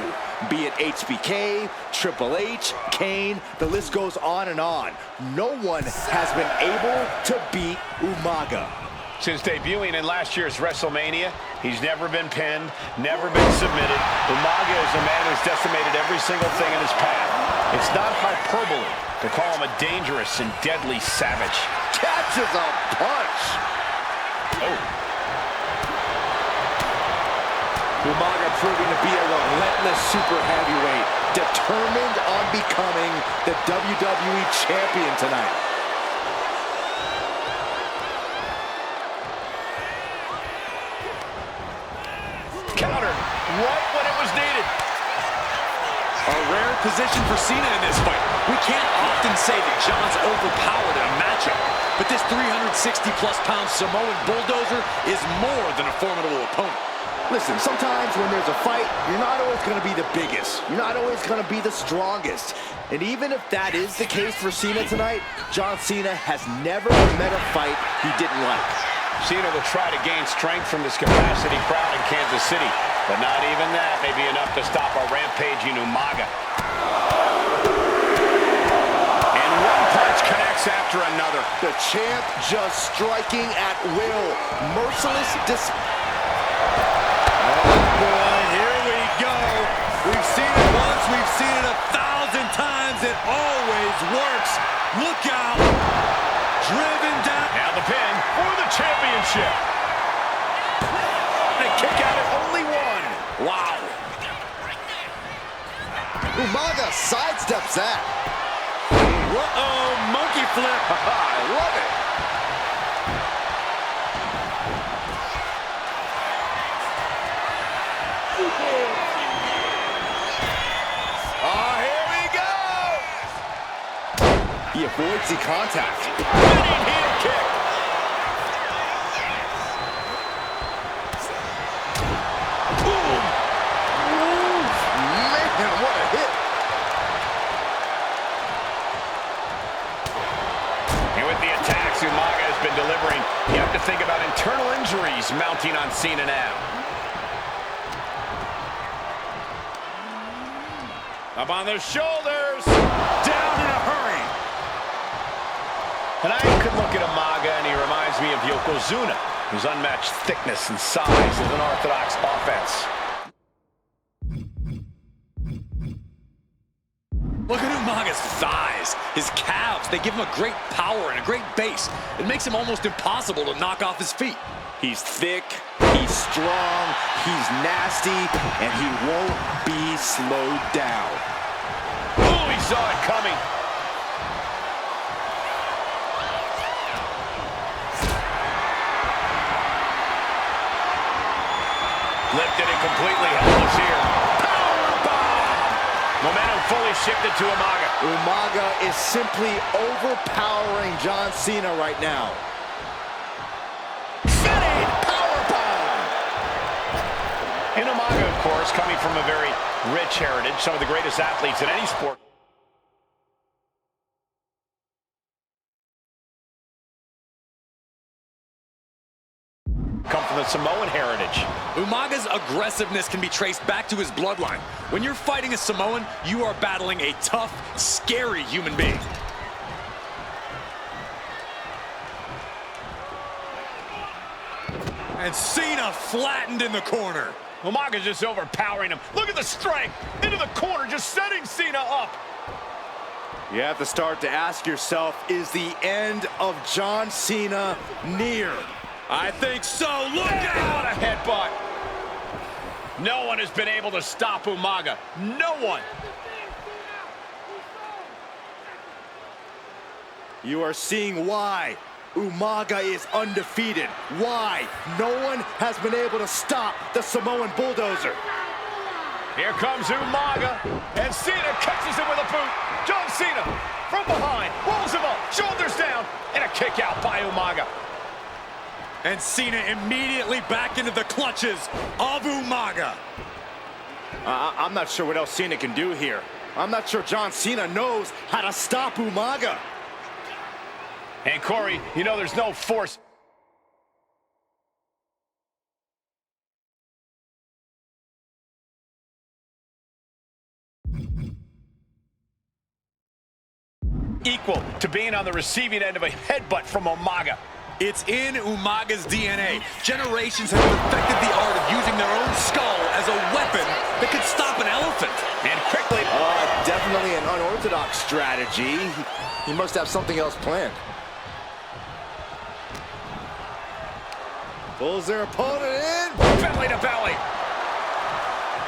Be it HBK, Triple H, Kane, the list goes on and on. No one has been able to beat Umaga. Since debuting in last year's WrestleMania, he's never been pinned, never been submitted. Umaga is a man who's decimated every single thing in his path. It's not hyperbole to call him a dangerous and deadly savage. Catches a punch. Oh. Umaga proving to be a relentless super heavyweight, determined on becoming the WWE champion tonight. Countered right when it was needed. A rare position for Cena in this fight. We can't often say that John's overpowered in a matchup, but this 360-plus pound Samoan bulldozer is more than a formidable opponent. Listen, sometimes when there's a fight, you're not always going to be the biggest. You're not always going to be the strongest. And even if that is the case for Cena tonight, John Cena has never met a fight he didn't like. Cena will try to gain strength from this capacity crowd in Kansas City, but not even that may be enough to stop a rampaging Umaga. And one punch connects after another. The champ just striking at will. Merciless Oh boy, here we go. We've seen it once, we've seen it 1,000 times. It always works. Look out. Driven down. Now the pin for the championship. And a kick out at only one. Wow. Umaga sidesteps that. Uh-oh, monkey flip. I love it. Here we go. He avoids the contact. Winning heel kick. Boom. Man, what a hit. And with the attacks Umaga has been delivering, you have to think about internal injuries mounting on Cena now. Up on the shoulders. Down in a hurry. And I could look at Umaga and he reminds me of Yokozuna, whose unmatched thickness and size of an orthodox offense. Look at Umaga's thighs, his calves. They give him a great power and a great base. It makes him almost impossible to knock off his feet. He's thick, he's strong, he's nasty, and he won't be slowed down. Oh, he saw it coming. Lifted and completely helpless here. Powerbomb! Momentum fully shifted to Umaga. Umaga is simply overpowering John Cena right now. Spinning powerbomb! And Umaga, of course, coming from a very rich heritage, some of the greatest athletes in any sport. Come from the Samoan heritage. Umaga's aggressiveness can be traced back to his bloodline. When you're fighting a Samoan, you are battling a tough, scary human being. And Cena flattened in the corner. Umaga's just overpowering him. Look at the strength into the corner, just setting Cena up. You have to start to ask yourself, is the end of John Cena near? I think so. Look What out! a headbutt. No one has been able to stop Umaga. No one. You are seeing why Umaga is undefeated. Why no one has been able to stop the Samoan bulldozer. Here comes Umaga, and Cena catches him with a boot. John Cena from behind, rolls him up, shoulders down, And a kick out by Umaga. And Cena immediately back into the clutches of Umaga. I'm not sure what else Cena can do here. I'm not sure John Cena knows how to stop Umaga. And Corey, you know there's no force. Equal to being on the receiving end of a headbutt from Umaga. It's in Umaga's DNA. Generations have perfected the art of using their own skull as a weapon that could stop an elephant. And quickly... Definitely an unorthodox strategy. He must have something else planned. Pulls their opponent in. Belly to belly.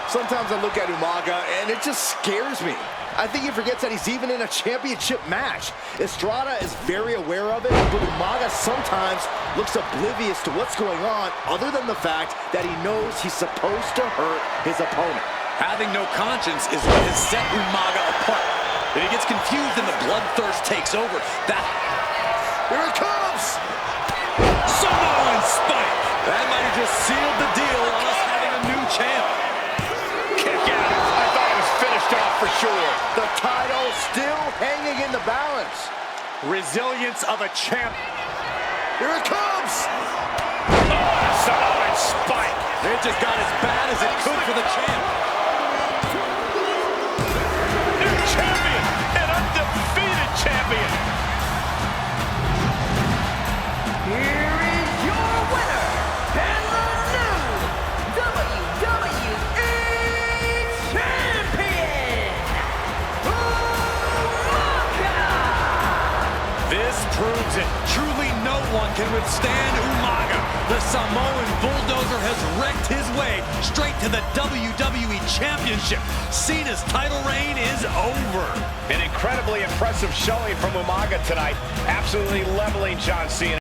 Sometimes I look at Umaga and it just scares me. I think he forgets that he's even in a championship match. Estrada is very aware of it, but Umaga sometimes looks oblivious to what's going on, other than the fact that he knows he's supposed to hurt his opponent. Having no conscience is what has set Umaga apart. If he gets confused and the bloodthirst takes over, Here it comes! Samoan spike! That might have just sealed the deal on us having a new champ. Kick out. I thought it was finished off for sure. The title still hanging in the balance. Resilience of a champ. Here it comes! Samoan spike. It just got as bad as it could for the champ. New champion, an undefeated champion. Here is your winner, and the new WWE Champion, Umaga! This proves it. Truly no one can withstand Umaga. The Samoan bulldozer has wrecked his way straight to the WWE Championship. Cena's title reign is over. An incredibly impressive showing from Umaga tonight, absolutely leveling John Cena.